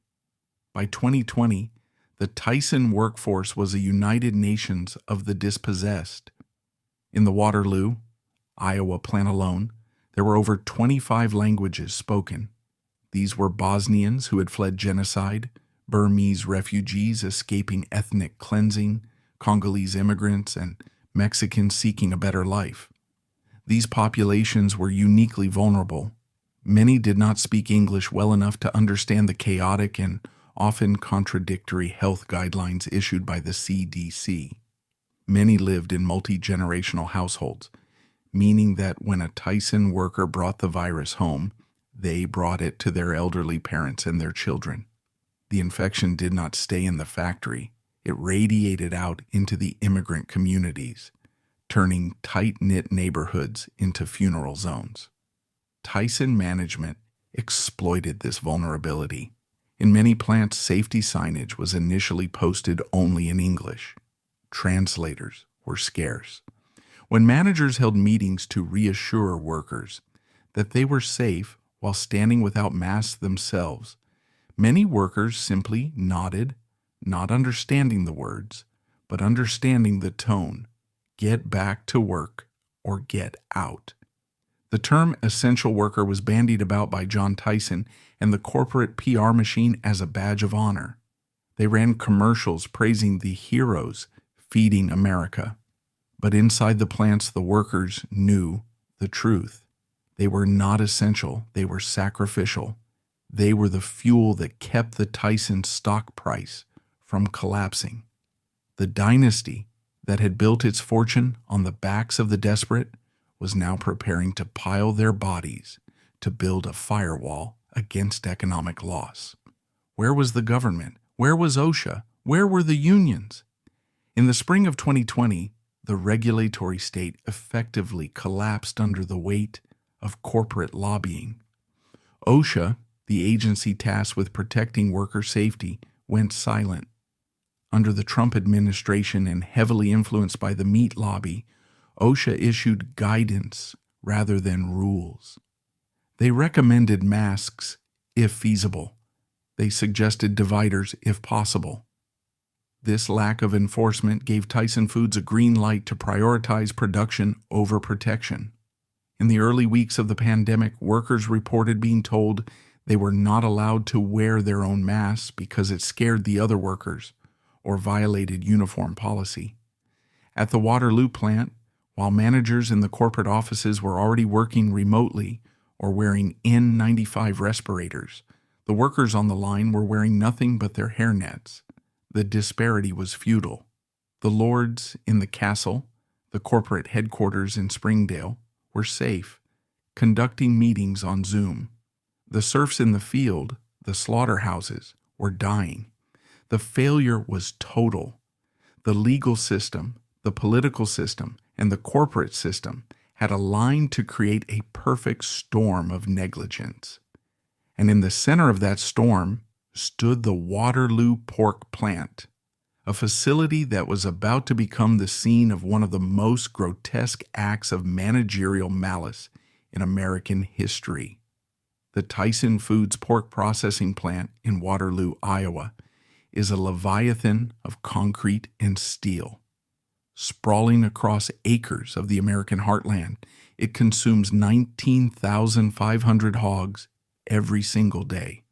S1: By 2020, the Tyson workforce was a United Nations of the dispossessed. In the Waterloo, Iowa plant alone, there were over 25 languages spoken. These were Bosnians who had fled genocide, Burmese refugees escaping ethnic cleansing, Congolese immigrants, and Mexicans seeking a better life. These populations were uniquely vulnerable. Many did not speak English well enough to understand the chaotic and often contradictory health guidelines issued by the CDC. Many lived in multi-generational households, meaning that when a Tyson worker brought the virus home, they brought it to their elderly parents and their children. The infection did not stay in the factory. It radiated out into the immigrant communities, turning tight-knit neighborhoods into funeral zones. Tyson management exploited this vulnerability. In many plants, safety signage was initially posted only in English. Translators were scarce. When managers held meetings to reassure workers that they were safe while standing without masks themselves, many workers simply nodded, not understanding the words, but understanding the tone. Get back to work or get out. The term essential worker was bandied about by John Tyson and the corporate PR machine as a badge of honor. They ran commercials praising the heroes feeding America. But inside the plants, the workers knew the truth. They were not essential. They were sacrificial. They were the fuel that kept the Tyson stock price from collapsing. The dynasty that had built its fortune on the backs of the desperate was now preparing to pile their bodies to build a firewall against economic loss. Where was the government? Where was OSHA? Where were the unions? In the spring of 2020, the regulatory state effectively collapsed under the weight of corporate lobbying. OSHA, the agency tasked with protecting worker safety, went silent. Under the Trump administration and heavily influenced by the meat lobby, OSHA issued guidance rather than rules. They recommended masks if feasible. They suggested dividers if possible. This lack of enforcement gave Tyson Foods a green light to prioritize production over protection. In the early weeks of the pandemic, workers reported being told they were not allowed to wear their own masks because it scared the other workers or violated uniform policy. At the Waterloo plant, while managers in the corporate offices were already working remotely or wearing N95 respirators, the workers on the line were wearing nothing but their hairnets. The disparity was futile. The lords in the castle, the corporate headquarters in Springdale, were safe, conducting meetings on Zoom. The serfs in the field, the slaughterhouses, were dying. The failure was total. The legal system, the political system, and the corporate system had aligned to create a perfect storm of negligence. And in the center of that storm stood the Waterloo pork plant, a facility that was about to become the scene of one of the most grotesque acts of managerial malice in American history. The Tyson Foods pork processing plant in Waterloo, Iowa, is a leviathan of concrete and steel. Sprawling across acres of the American heartland, it consumes 19,500 hogs every single day.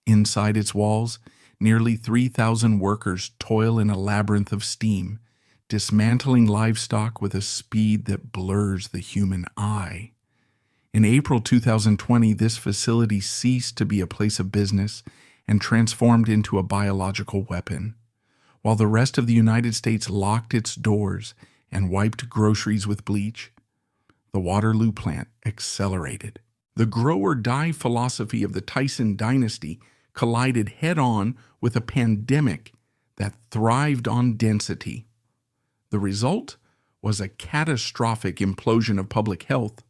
S1: Inside its walls, nearly 3,000 workers toil in a labyrinth of steam, dismantling livestock with a speed that blurs the human eye. In April 2020, this facility ceased to be a place of business and transformed into a biological weapon. While the rest of the United States locked its doors and wiped groceries with bleach, the Waterloo plant accelerated. The grow-or-die philosophy of the Tyson Dynasty collided head-on with a pandemic that thrived on density. The result was a catastrophic implosion of public health.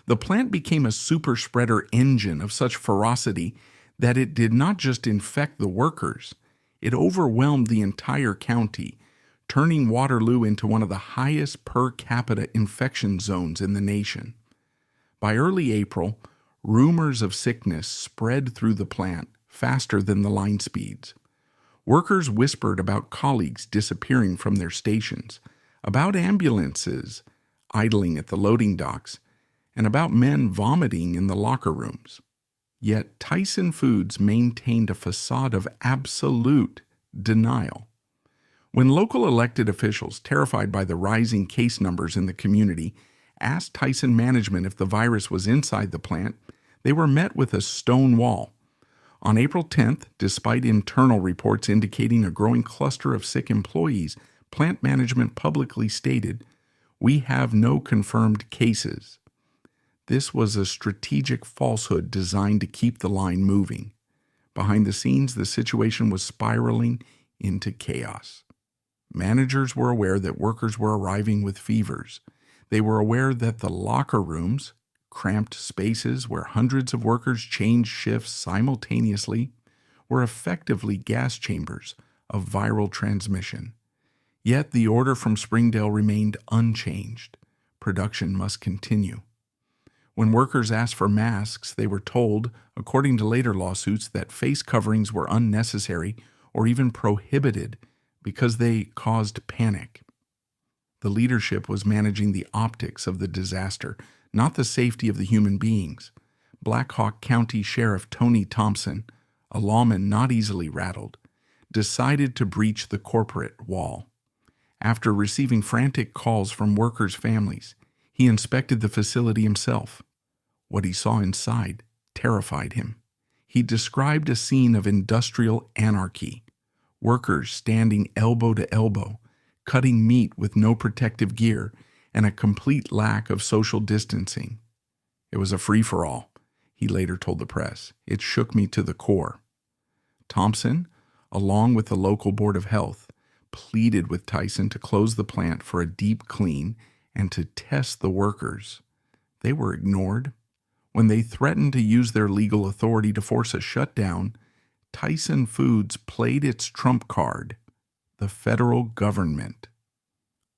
S1: The plant became a super-spreader engine of such ferocity that it did not just infect the workers, It overwhelmed the entire county, turning Waterloo into one of the highest per capita infection zones in the nation. By early April, rumors of sickness spread through the plant faster than the line speeds. Workers whispered about colleagues disappearing from their stations, about ambulances idling at the loading docks, and about men vomiting in the locker rooms. Yet Tyson Foods maintained a facade of absolute denial. When local elected officials, terrified by the rising case numbers in the community, asked Tyson management if the virus was inside the plant, they were met with a stone wall. On April 10th, despite internal reports indicating a growing cluster of sick employees, plant management publicly stated, "We have no confirmed cases." This was a strategic falsehood designed to keep the line moving. Behind the scenes, the situation was spiraling into chaos. Managers were aware that workers were arriving with fevers. They were aware that the locker rooms, cramped spaces where hundreds of workers changed shifts simultaneously, were effectively gas chambers of viral transmission. Yet the order from Springdale remained unchanged. Production must continue. When workers asked for masks, they were told, according to later lawsuits, that face coverings were unnecessary or even prohibited because they caused panic. The leadership was managing the optics of the disaster, not the safety of the human beings. Black Hawk County Sheriff Tony Thompson, a lawman not easily rattled, decided to breach the corporate wall. After receiving frantic calls from workers' families, he inspected the facility himself. What he saw inside terrified him. He described a scene of industrial anarchy. Workers standing elbow to elbow, cutting meat with no protective gear, and a complete lack of social distancing. It was a free-for-all, he later told the press. It shook me to the core. Thompson, along with the local Board of Health, pleaded with Tyson to close the plant for a deep clean and to test the workers. They were ignored. When they threatened to use their legal authority to force a shutdown, Tyson Foods played its trump card, the federal government.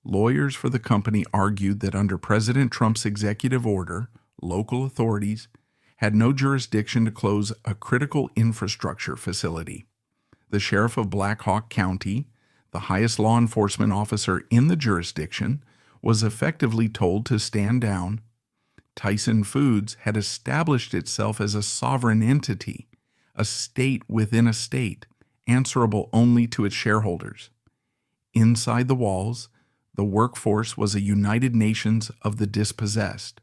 S1: Lawyers for the company argued that under President Trump's executive order, local authorities had no jurisdiction to close a critical infrastructure facility. The sheriff of Black Hawk County, the highest law enforcement officer in the jurisdiction, was effectively told to stand down. Tyson Foods had established itself as a sovereign entity, a state within a state, answerable only to its shareholders. Inside the walls, the workforce was a United Nations of the dispossessed.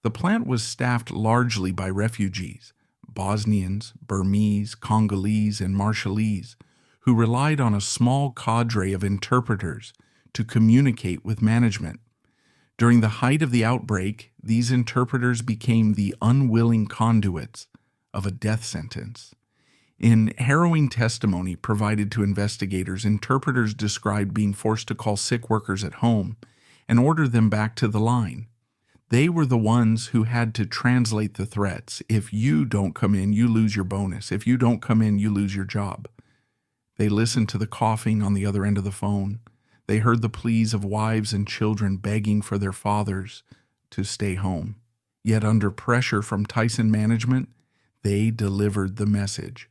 S1: The plant was staffed largely by refugees, Bosnians, Burmese, Congolese, and Marshallese, who relied on a small cadre of interpreters to communicate with management. During the height of the outbreak, these interpreters became the unwilling conduits of a death sentence. In harrowing testimony provided to investigators, interpreters described being forced to call sick workers at home and order them back to the line. They were the ones who had to translate the threats. If you don't come in, you lose your bonus. If you don't come in, you lose your job. They listened to the coughing on the other end of the phone. They heard the pleas of wives and children begging for their fathers to stay home. Yet under pressure from Tyson management, they delivered the message.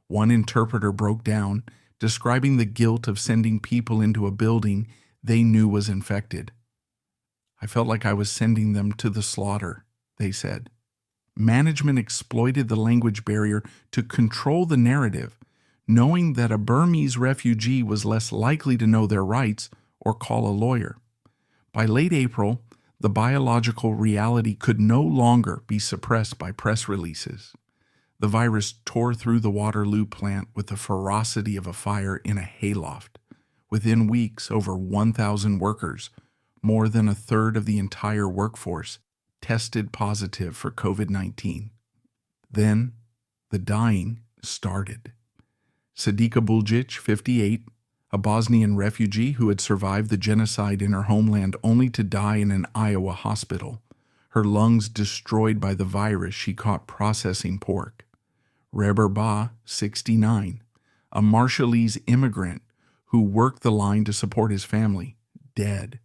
S1: One interpreter broke down, describing the guilt of sending people into a building they knew was infected. "I felt like I was sending them to the slaughter," they said. Management exploited the language barrier to control the narrative, knowing that a Burmese refugee was less likely to know their rights or call a lawyer. By late April, the biological reality could no longer be suppressed by press releases. The virus tore through the Waterloo plant with the ferocity of a fire in a hayloft. Within weeks, over 1,000 workers, more than a third of the entire workforce, tested positive for COVID-19. Then, the dying started. Sadika Buljic, 58, a Bosnian refugee who had survived the genocide in her homeland only to die in an Iowa hospital, her lungs destroyed by the virus she caught processing pork. Reber Ba, 69, A Marshallese immigrant who worked the line to support his family, dead.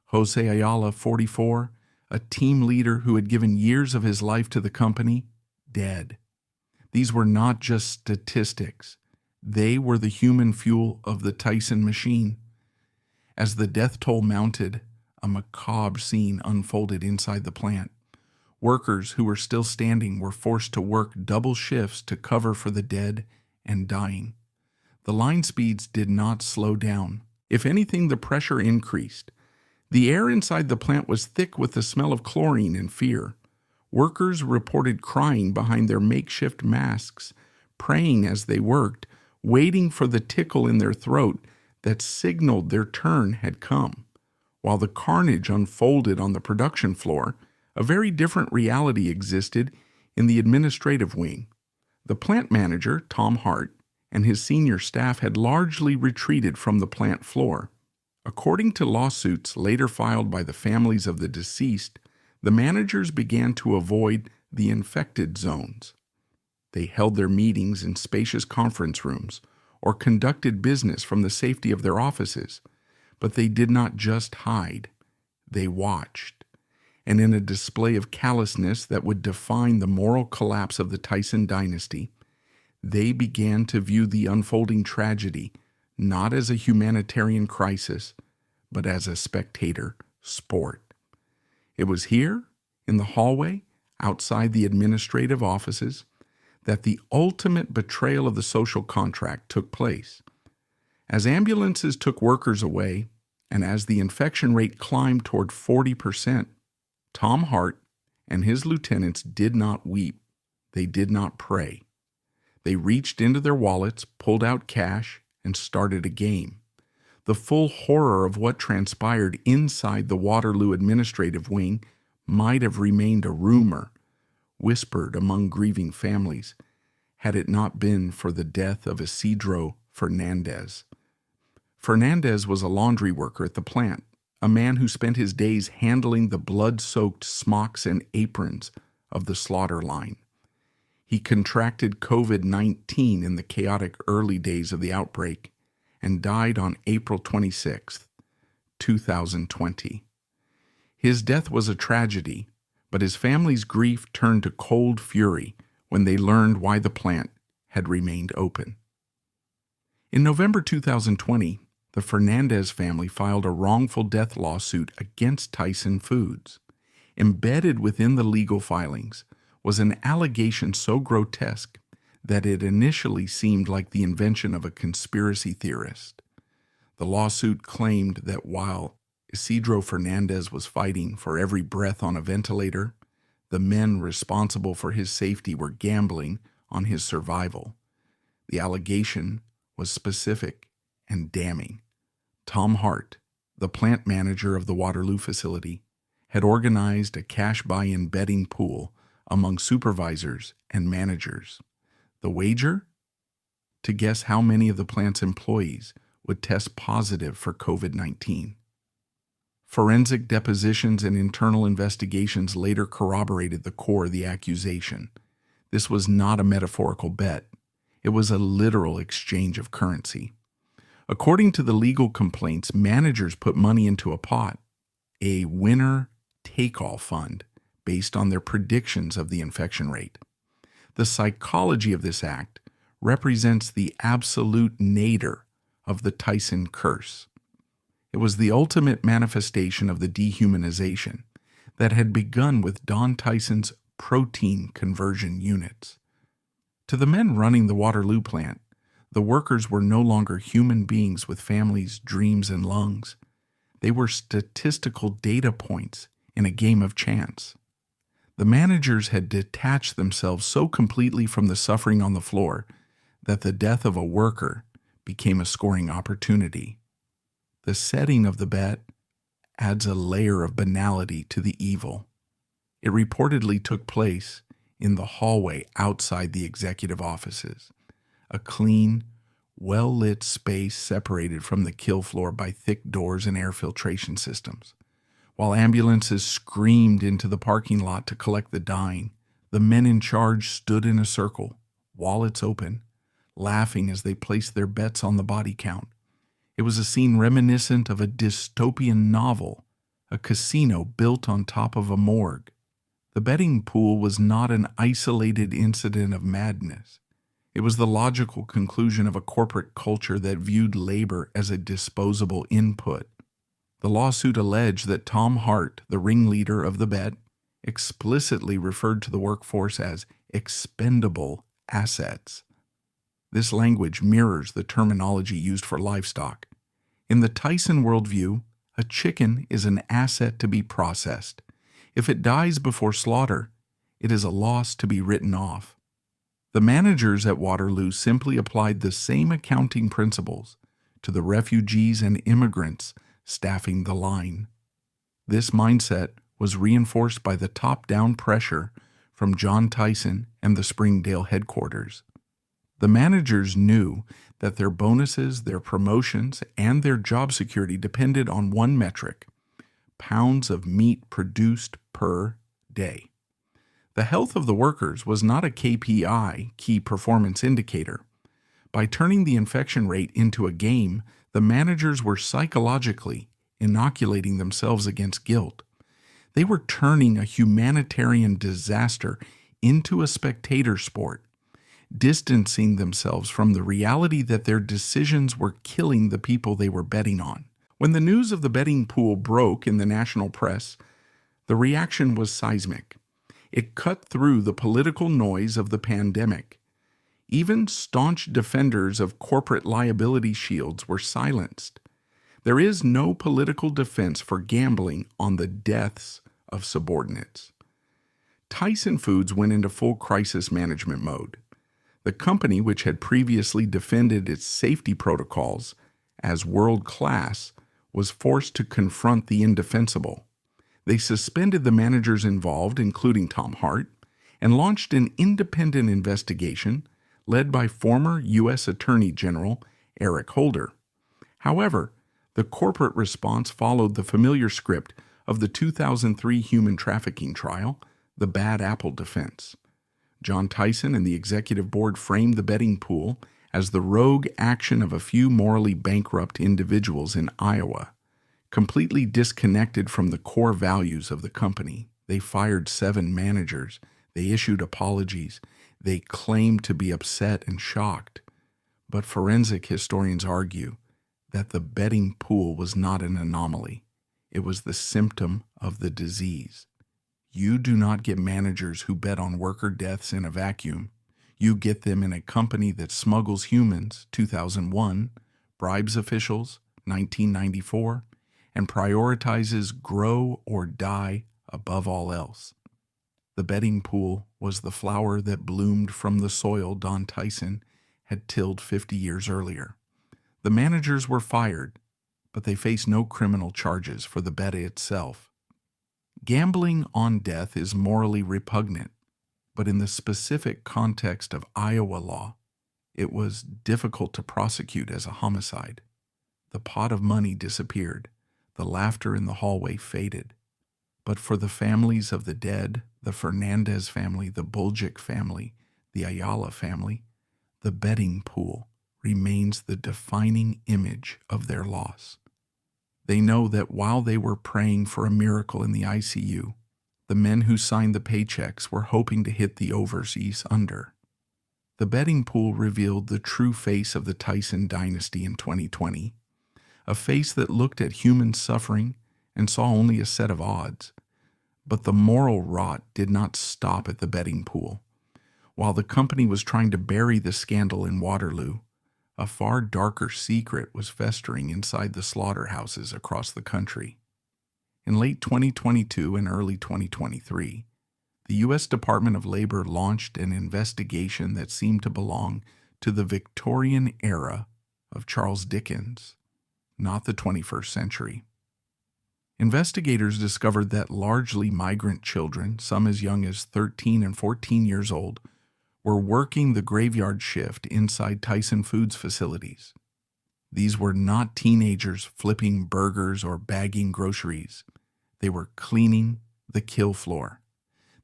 S1: Jose Ayala, 44, a team leader who had given years of his life to the company, dead. These were not just statistics. They were the human fuel of the Tyson machine. As the death toll mounted, a macabre scene unfolded inside the plant. Workers who were still standing were forced to work double shifts to cover for the dead and dying. The line speeds did not slow down. If anything, the pressure increased. The air inside the plant was thick with the smell of chlorine and fear. Workers reported crying behind their makeshift masks, praying as they worked, waiting for the tickle in their throat that signaled their turn had come. While the carnage unfolded on the production floor, a very different reality existed in the administrative wing. The plant manager, Tom Hart, and his senior staff had largely retreated from the plant floor. According to lawsuits later filed by the families of the deceased, the managers began to avoid the infected zones. They held their meetings in spacious conference rooms or conducted business from the safety of their offices. But they did not just hide. They watched. And in a display of callousness that would define the moral collapse of the Tyson Dynasty, they began to view the unfolding tragedy not as a humanitarian crisis, but as a spectator sport. It was here, in the hallway, outside the administrative offices, that the ultimate betrayal of the social contract took place. As ambulances took workers away, and as the infection rate climbed toward 40%, Tom Hart and his lieutenants did not weep. They did not pray. They reached into their wallets, pulled out cash, and started a game. The full horror of what transpired inside the Waterloo administrative wing might have remained a rumor, whispered among grieving families, had it not been for the death of Isidro Fernandez. Fernandez was a laundry worker at the plant, a man who spent his days handling the blood-soaked smocks and aprons of the slaughter line. He contracted COVID-19 in the chaotic early days of the outbreak and died on April 26, 2020. His death was a tragedy, but his family's grief turned to cold fury when they learned why the plant had remained open. In November 2020, the Fernandez family filed a wrongful death lawsuit against Tyson Foods. Embedded within the legal filings was an allegation so grotesque that it initially seemed like the invention of a conspiracy theorist. The lawsuit claimed that while Isidro Fernandez was fighting for every breath on a ventilator, the men responsible for his safety were gambling on his survival. The allegation was specific and damning. Tom Hart, the plant manager of the Waterloo facility, had organized a cash buy-in betting pool among supervisors and managers. The wager? To guess how many of the plant's employees would test positive for COVID-19. Forensic depositions and internal investigations later corroborated the core of the accusation. This was not a metaphorical bet. It was a literal exchange of currency. According to the legal complaints, managers put money into a pot, a winner-take-all fund, based on their predictions of the infection rate. The psychology of this act represents the absolute nadir of the Tyson curse. It was the ultimate manifestation of the dehumanization that had begun with Don Tyson's protein conversion units. To the men running the Waterloo plant, the workers were no longer human beings with families, dreams, and lungs. They were statistical data points in a game of chance. The managers had detached themselves so completely from the suffering on the floor that the death of a worker became a scoring opportunity. The setting of the bet adds a layer of banality to the evil. It reportedly took place in the hallway outside the executive offices, a clean, well-lit space separated from the kill floor by thick doors and air filtration systems. While ambulances screamed into the parking lot to collect the dying, the men in charge stood in a circle, wallets open, laughing as they placed their bets on the body count. It was a scene reminiscent of a dystopian novel, a casino built on top of a morgue. The betting pool was not an isolated incident of madness. It was the logical conclusion of a corporate culture that viewed labor as a disposable input. The lawsuit alleged that Tom Hart, the ringleader of the bet, explicitly referred to the workforce as expendable assets. This language mirrors the terminology used for livestock. In the Tyson worldview, a chicken is an asset to be processed. If it dies before slaughter, it is a loss to be written off. The managers at Waterloo simply applied the same accounting principles to the refugees and immigrants staffing the line. This mindset was reinforced by the top-down pressure from John Tyson and the Springdale headquarters. The managers knew that their bonuses, their promotions, and their job security depended on one metric: pounds of meat produced per day. The health of the workers was not a KPI, key performance indicator. By turning the infection rate into a game, the managers were psychologically inoculating themselves against guilt. They were turning a humanitarian disaster into a spectator sport, distancing themselves from the reality that their decisions were killing the people they were betting on. When the news of the betting pool broke in the national press, the reaction was seismic. It cut through the political noise of the pandemic. Even staunch defenders of corporate liability shields were silenced. There is no political defense for gambling on the deaths of subordinates. Tyson Foods went into full crisis management mode. The company, which had previously defended its safety protocols as world-class, was forced to confront the indefensible. They suspended the managers involved, including Tom Hart, and launched an independent investigation led by former U.S. Attorney General Eric Holder. However, the corporate response followed the familiar script of the 2003 human trafficking trial, the bad apple defense. John Tyson and the executive board framed the betting pool as the rogue action of a few morally bankrupt individuals in Iowa. Completely disconnected from the core values of the company, they fired 7 managers, they issued apologies, they claimed to be upset and shocked. But forensic historians argue that the betting pool was not an anomaly. It was the symptom of the disease. You do not get managers who bet on worker deaths in a vacuum. You get them in a company that smuggles humans, 2001, bribes officials, 1994, and prioritizes grow or die above all else. The betting pool was the flower that bloomed from the soil Don Tyson had tilled 50 years earlier. The managers were fired, but they faced no criminal charges for the bet itself. Gambling on death is morally repugnant, but in the specific context of Iowa law, it was difficult to prosecute as a homicide. The pot of money disappeared. The laughter in the hallway faded. But for the families of the dead, the Fernandez family, the Buljic family, the Ayala family, the betting pool remains the defining image of their loss. They know that while they were praying for a miracle in the ICU, the men who signed the paychecks were hoping to hit the overseas under. The betting pool revealed the true face of the Tyson Dynasty in 2020, a face that looked at human suffering and saw only a set of odds. But the moral rot did not stop at the betting pool. While the company was trying to bury the scandal in Waterloo, a far darker secret was festering inside the slaughterhouses across the country. In late 2022 and early 2023, the U.S. Department of Labor launched an investigation that seemed to belong to the Victorian era of Charles Dickens, not the 21st century. Investigators discovered that largely migrant children, some as young as 13 and 14 years old, were working the graveyard shift inside Tyson Foods facilities. These were not teenagers flipping burgers or bagging groceries. They were cleaning the kill floor.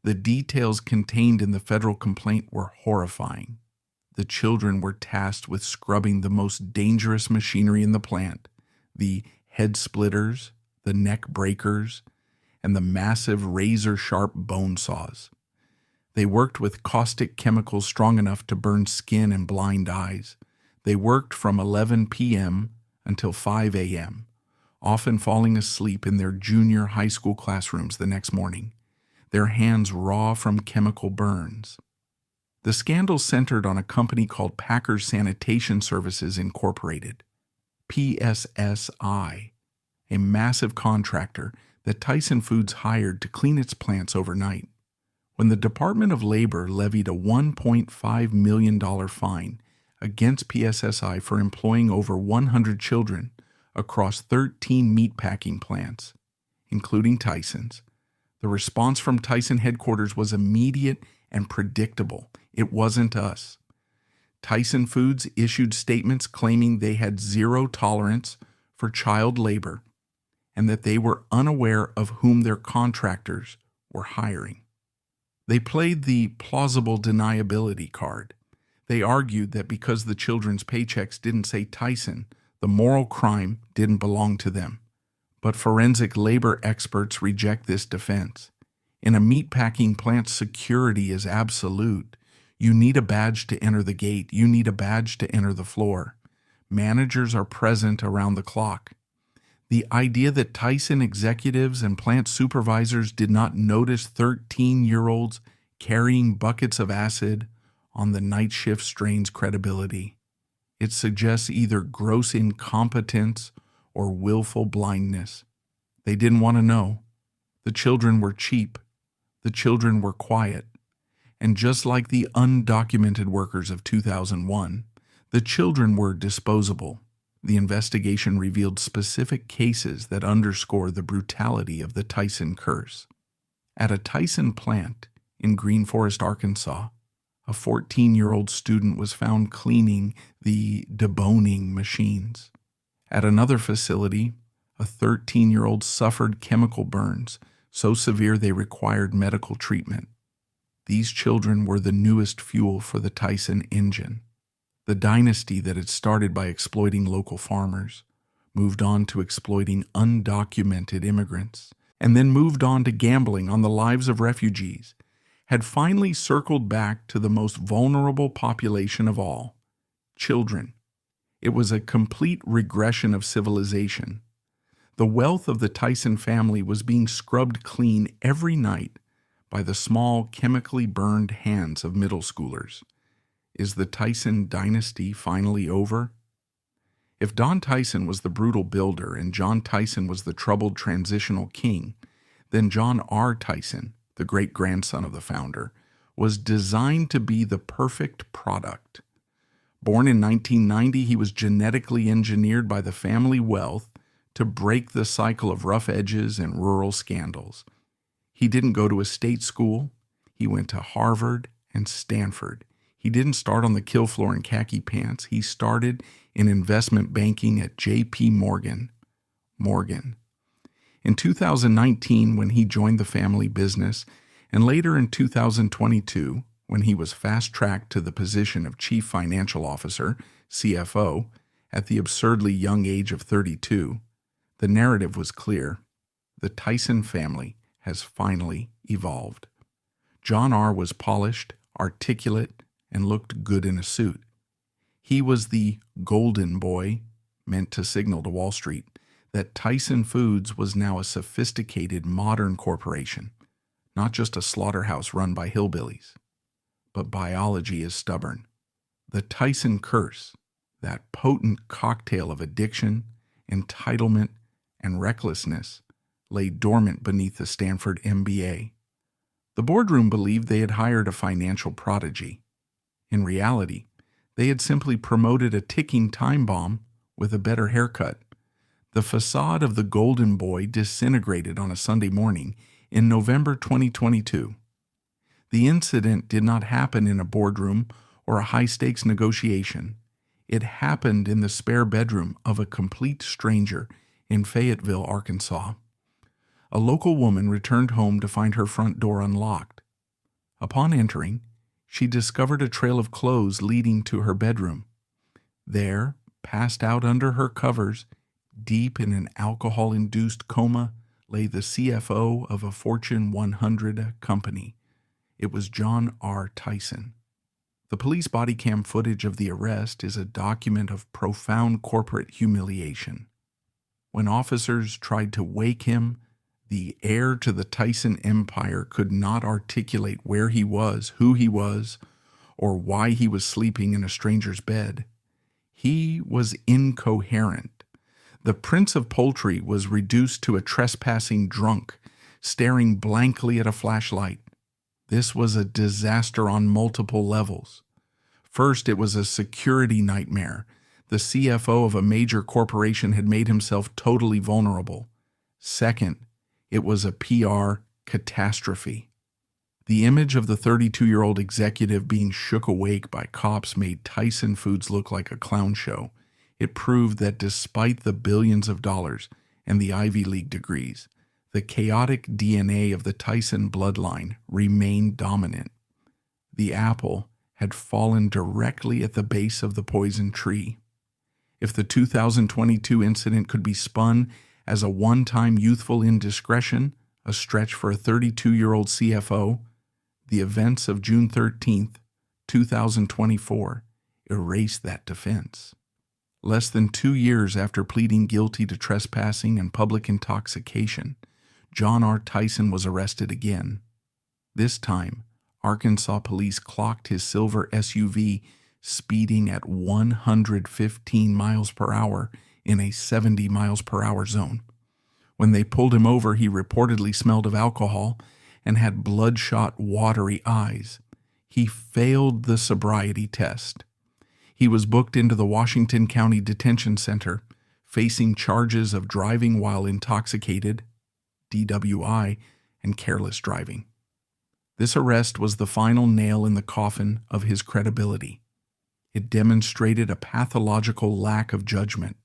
S1: The details contained in the federal complaint were horrifying. The children were tasked with scrubbing the most dangerous machinery in the plant, the head splitters, the neck breakers, and the massive razor-sharp bone saws. They worked with caustic chemicals strong enough to burn skin and blind eyes. They worked from 11 p.m. until 5 a.m., often falling asleep in their junior high school classrooms the next morning, their hands raw from chemical burns. The scandal centered on a company called Packers Sanitation Services Incorporated, PSSI, a massive contractor that Tyson Foods hired to clean its plants overnight. When the Department of Labor levied a $1.5 million fine against PSSI for employing over 100 children across 13 meatpacking plants, including Tyson's, the response from Tyson headquarters was immediate and predictable. It wasn't us. Tyson Foods issued statements claiming they had zero tolerance for child labor and that they were unaware of whom their contractors were hiring. They played the plausible deniability card. They argued that because the children's paychecks didn't say Tyson, the moral crime didn't belong to them. But forensic labor experts reject this defense. In a meatpacking plant, security is absolute. You need a badge to enter the gate. You need a badge to enter the floor. Managers are present around the clock. The idea that Tyson executives and plant supervisors did not notice 13-year-olds carrying buckets of acid on the night shift strains credibility. It suggests either gross incompetence or willful blindness. They didn't want to know. The children were cheap. The children were quiet. And just like the undocumented workers of 2001, the children were disposable. The investigation revealed specific cases that underscore the brutality of the Tyson curse. At a Tyson plant in Green Forest, Arkansas, a 14-year-old student was found cleaning the deboning machines. At another facility, a 13-year-old suffered chemical burns so severe they required medical treatment. These children were the newest fuel for the Tyson engine. The dynasty that had started by exploiting local farmers moved on to exploiting undocumented immigrants, and then moved on to gambling on the lives of refugees, had finally circled back to the most vulnerable population of all, children. It was a complete regression of civilization. The wealth of the Tyson family was being scrubbed clean every night by the small, chemically burned hands of middle schoolers. Is the Tyson dynasty finally over? If Don Tyson was the brutal builder and John Tyson was the troubled transitional king, then John R. Tyson, the great-grandson of the founder, was designed to be the perfect product. Born in 1990, he was genetically engineered by the family wealth to break the cycle of rough edges and rural scandals. He didn't go to a state school. He went to Harvard and Stanford. He didn't start on the kill floor in khaki pants. He started in investment banking at J.P. Morgan. In 2019, when he joined the family business, and later in 2022, when he was fast-tracked to the position of Chief Financial Officer, CFO, at the absurdly young age of 32, the narrative was clear. The Tyson family has finally evolved. John R. was polished, articulate, and looked good in a suit. He was the golden boy, meant to signal to Wall Street that Tyson Foods was now a sophisticated modern corporation, not just a slaughterhouse run by hillbillies. But biology is stubborn. The Tyson curse, that potent cocktail of addiction, entitlement, and recklessness, lay dormant beneath the Stanford MBA. The boardroom believed they had hired a financial prodigy. In reality, they had simply promoted a ticking time bomb with a better haircut. The facade of the golden boy disintegrated on a Sunday morning in November 2022. The incident did not happen in a boardroom or a high-stakes negotiation. It happened in the spare bedroom of a complete stranger in Fayetteville, Arkansas. A local woman returned home to find her front door unlocked. Upon entering, she discovered a trail of clothes leading to her bedroom. There, passed out under her covers, deep in an alcohol-induced coma, lay the CFO of a Fortune 100 company. It was John R. Tyson. The police body cam footage of the arrest is a document of profound corporate humiliation. When officers tried to wake him, the heir to the Tyson empire could not articulate where he was, who he was, or why he was sleeping in a stranger's bed. He was incoherent. The Prince of Poultry was reduced to a trespassing drunk, staring blankly at a flashlight. This was a disaster on multiple levels. First, it was a security nightmare. The CFO of a major corporation had made himself totally vulnerable. Second, it was a PR catastrophe. The image of the 32-year-old executive being shook awake by cops made Tyson Foods look like a clown show. It proved that despite the billions of dollars and the Ivy League degrees, the chaotic DNA of the Tyson bloodline remained dominant. The apple had fallen directly at the base of the poison tree. If the 2022 incident could be spun as a one-time youthful indiscretion, a stretch for a 32-year-old CFO, the events of June 13th, 2024, erased that defense. Less than 2 years after pleading guilty to trespassing and public intoxication, John R. Tyson was arrested again. This time, Arkansas police clocked his silver SUV speeding at 115 miles per hour in a 70 miles per hour zone. When they pulled him over, he reportedly smelled of alcohol and had bloodshot, watery eyes. He failed the sobriety test. He was booked into the Washington County Detention Center, facing charges of driving while intoxicated, DWI, and careless driving. This arrest was the final nail in the coffin of his credibility. It demonstrated a pathological lack of judgment.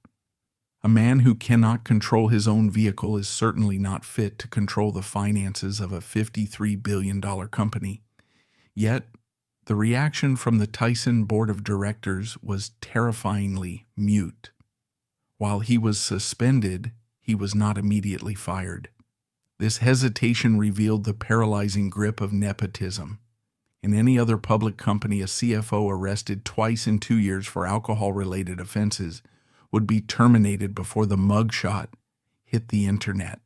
S1: A man who cannot control his own vehicle is certainly not fit to control the finances of a $53 billion company. Yet, the reaction from the Tyson board of directors was terrifyingly mute. While he was suspended, he was not immediately fired. This hesitation revealed the paralyzing grip of nepotism. In any other public company, a CFO arrested twice in 2 years for alcohol-related offenses would be terminated before the mugshot hit the internet.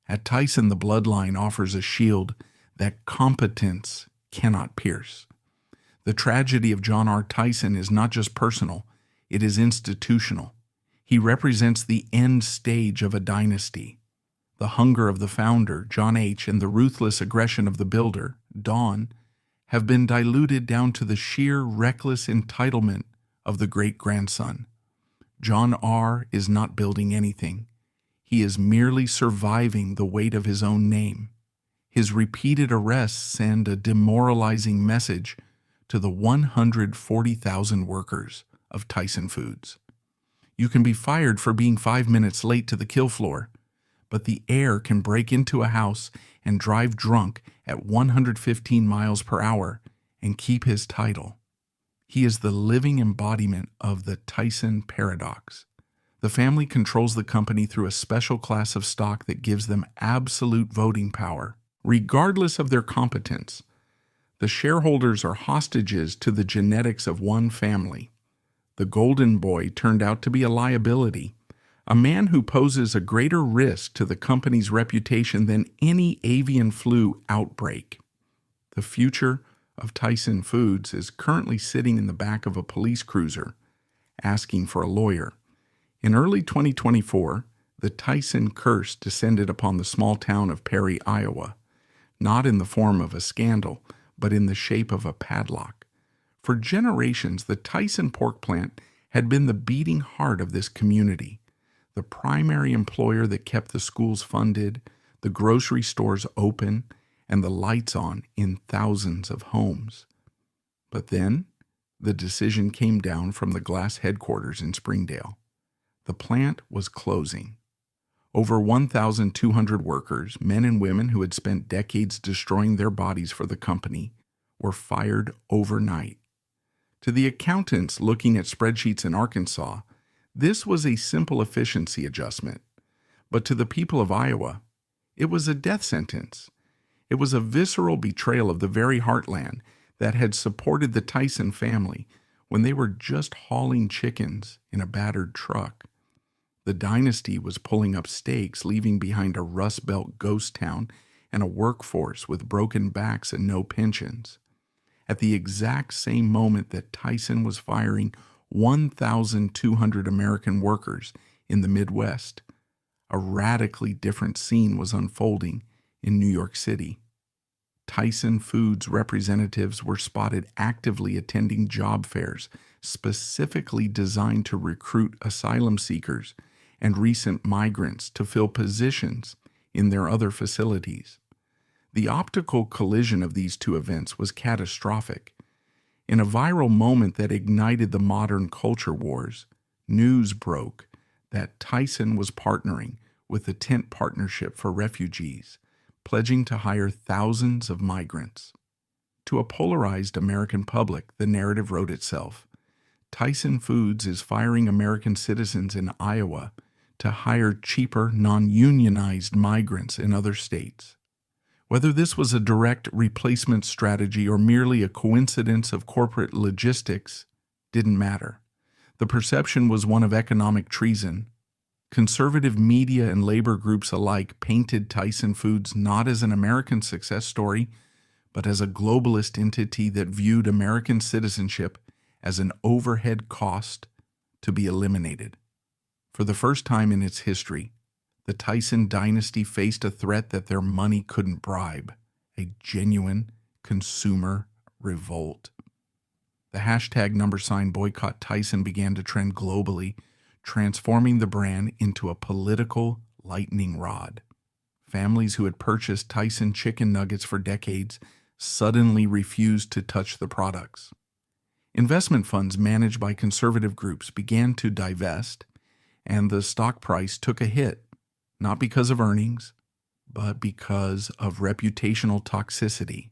S1: At Tyson, the bloodline offers a shield that competence cannot pierce. The tragedy of John R. Tyson is not just personal, it is institutional. He represents the end stage of a dynasty. The hunger of the founder, John H., and the ruthless aggression of the builder, Don, have been diluted down to the sheer reckless entitlement of the great-grandson. John R. is not building anything. He is merely surviving the weight of his own name. His repeated arrests send a demoralizing message to the 140,000 workers of Tyson Foods. You can be fired for being 5 minutes late to the kill floor, but the heir can break into a house and drive drunk at 115 miles per hour and keep his title. He is the living embodiment of the Tyson paradox. The family controls the company through a special class of stock that gives them absolute voting power, regardless of their competence. The shareholders are hostages to the genetics of one family. The golden boy turned out to be a liability, a man who poses a greater risk to the company's reputation than any avian flu outbreak. The future of Tyson Foods is currently sitting in the back of a police cruiser, asking for a lawyer. In early 2024, the Tyson curse descended upon the small town of Perry, Iowa, not in the form of a scandal, but in the shape of a padlock. For generations, the Tyson pork plant had been the beating heart of this community, the primary employer that kept the schools funded, the grocery stores open, and the lights on in thousands of homes. But then, the decision came down from the glass headquarters in Springdale. The plant was closing. Over 1,200 workers, men and women who had spent decades destroying their bodies for the company, were fired overnight. To the accountants looking at spreadsheets in Arkansas, this was a simple efficiency adjustment. But to the people of Iowa, it was a death sentence. It was a visceral betrayal of the very heartland that had supported the Tyson family when they were just hauling chickens in a battered truck. The dynasty was pulling up stakes, leaving behind a Rust Belt ghost town and a workforce with broken backs and no pensions. At the exact same moment that Tyson was firing 1,200 American workers in the Midwest, a radically different scene was unfolding in New York City. Tyson Foods representatives were spotted actively attending job fairs specifically designed to recruit asylum seekers and recent migrants to fill positions in their other facilities. The optical collision of these two events was catastrophic. In a viral moment that ignited the modern culture wars, news broke that Tyson was partnering with the Tent Partnership for Refugees, pledging to hire thousands of migrants. To a polarized American public, the narrative wrote itself. Tyson Foods is firing American citizens in Iowa to hire cheaper, non-unionized migrants in other states. Whether this was a direct replacement strategy or merely a coincidence of corporate logistics didn't matter. The perception was one of economic treason. Conservative media and labor groups alike painted Tyson Foods not as an American success story, but as a globalist entity that viewed American citizenship as an overhead cost to be eliminated. For the first time in its history, the Tyson Dynasty faced a threat that their money couldn't bribe, a genuine consumer revolt. The hashtag #boycott Tyson began to trend globally, transforming the brand into a political lightning rod. Families who had purchased Tyson chicken nuggets for decades suddenly refused to touch the products. Investment funds managed by conservative groups began to divest, and the stock price took a hit. Not because of earnings, but because of reputational toxicity.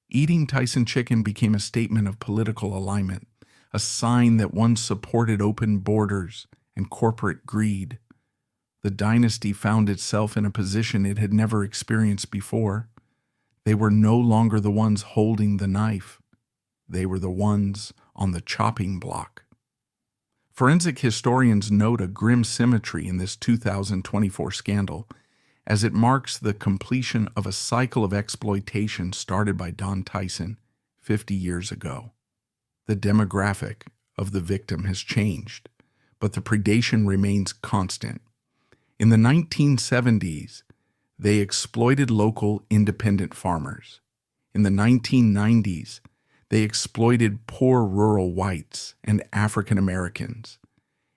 S1: Eating Tyson chicken became a statement of political alignment, a sign that one supported open borders and corporate greed. The dynasty found itself in a position it had never experienced before. They were no longer the ones holding the knife. They were the ones on the chopping block. Forensic historians note a grim symmetry in this 2024 scandal, as it marks the completion of a cycle of exploitation started by Don Tyson 50 years ago. The demographic of the victim has changed, but the predation remains constant. In the 1970s, they exploited local independent farmers. In the 1990s, they exploited poor rural whites and African Americans.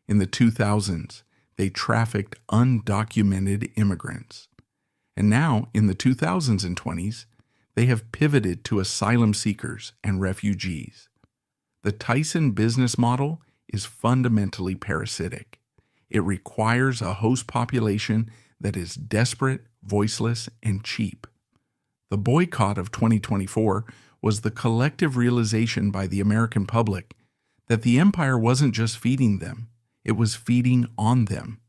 S1: In the 2000s, they trafficked undocumented immigrants. And now, in the 2020s, they have pivoted to asylum seekers and refugees. The Tyson business model is fundamentally parasitic. It requires a host population that is desperate, voiceless, and cheap. The boycott of 2024 was the collective realization by the American public that the empire wasn't just feeding them, it was feeding on them.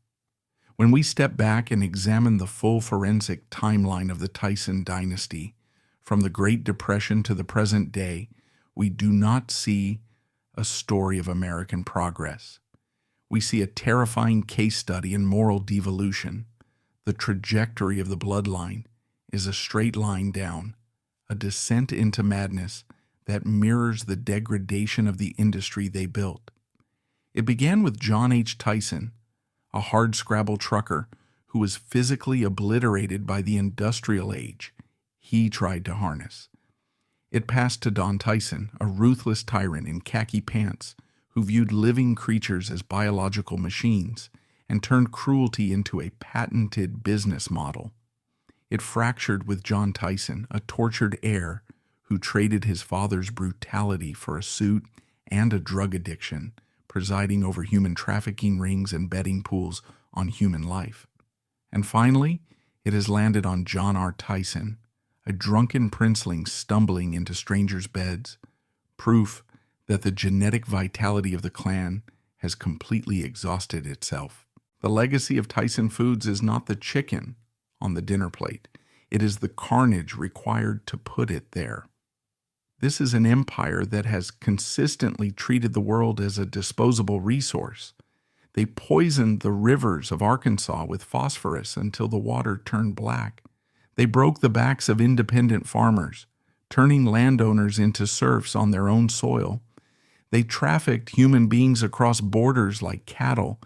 S1: When we step back and examine the full forensic timeline of the Tyson dynasty, from the Great Depression to the present day, we do not see a story of American progress. We see a terrifying case study in moral devolution. The trajectory of the bloodline is a straight line down, a descent into madness that mirrors the degradation of the industry they built. It began with John H. Tyson, a hardscrabble trucker who was physically obliterated by the industrial age he tried to harness. It passed to Don Tyson, a ruthless tyrant in khaki pants who viewed living creatures as biological machines and turned cruelty into a patented business model. It fractured with John Tyson, a tortured heir who traded his father's brutality for a suit and a drug addiction, presiding over human trafficking rings and betting pools on human life. And finally, it has landed on John R. Tyson, a drunken princeling stumbling into strangers' beds, proof that the genetic vitality of the clan has completely exhausted itself. The legacy of Tyson Foods is not the chicken on the dinner plate. It is the carnage required to put it there. This is an empire that has consistently treated the world as a disposable resource. They poisoned the rivers of Arkansas with phosphorus until the water turned black. They broke the backs of independent farmers, turning landowners into serfs on their own soil. They trafficked human beings across borders like cattle,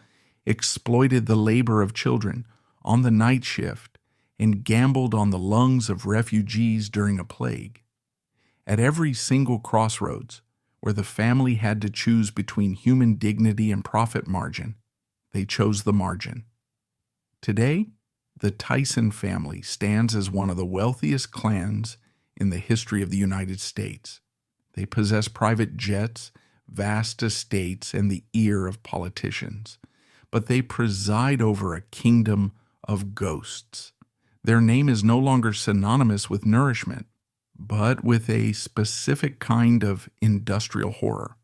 S1: exploited the labor of children on the night shift, and gambled on the lungs of refugees during a plague. At every single crossroads, where the family had to choose between human dignity and profit margin, they chose the margin. Today, the Tyson family stands as one of the wealthiest clans in the history of the United States. They possess private jets, vast estates, and the ear of politicians. But they preside over a kingdom of ghosts. Their name is no longer synonymous with nourishment, but with a specific kind of industrial horror.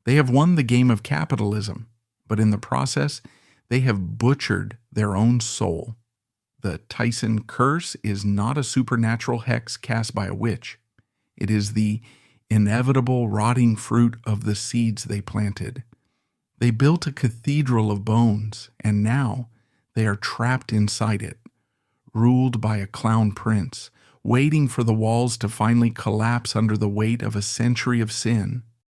S1: They have won the game of capitalism, but in the process, they have butchered their own soul. The Tyson curse is not a supernatural hex cast by a witch. It is the inevitable rotting fruit of the seeds they planted. They built a cathedral of bones, and now they are trapped inside it, ruled by a clown prince, waiting for the walls to finally collapse under the weight of a century of sin.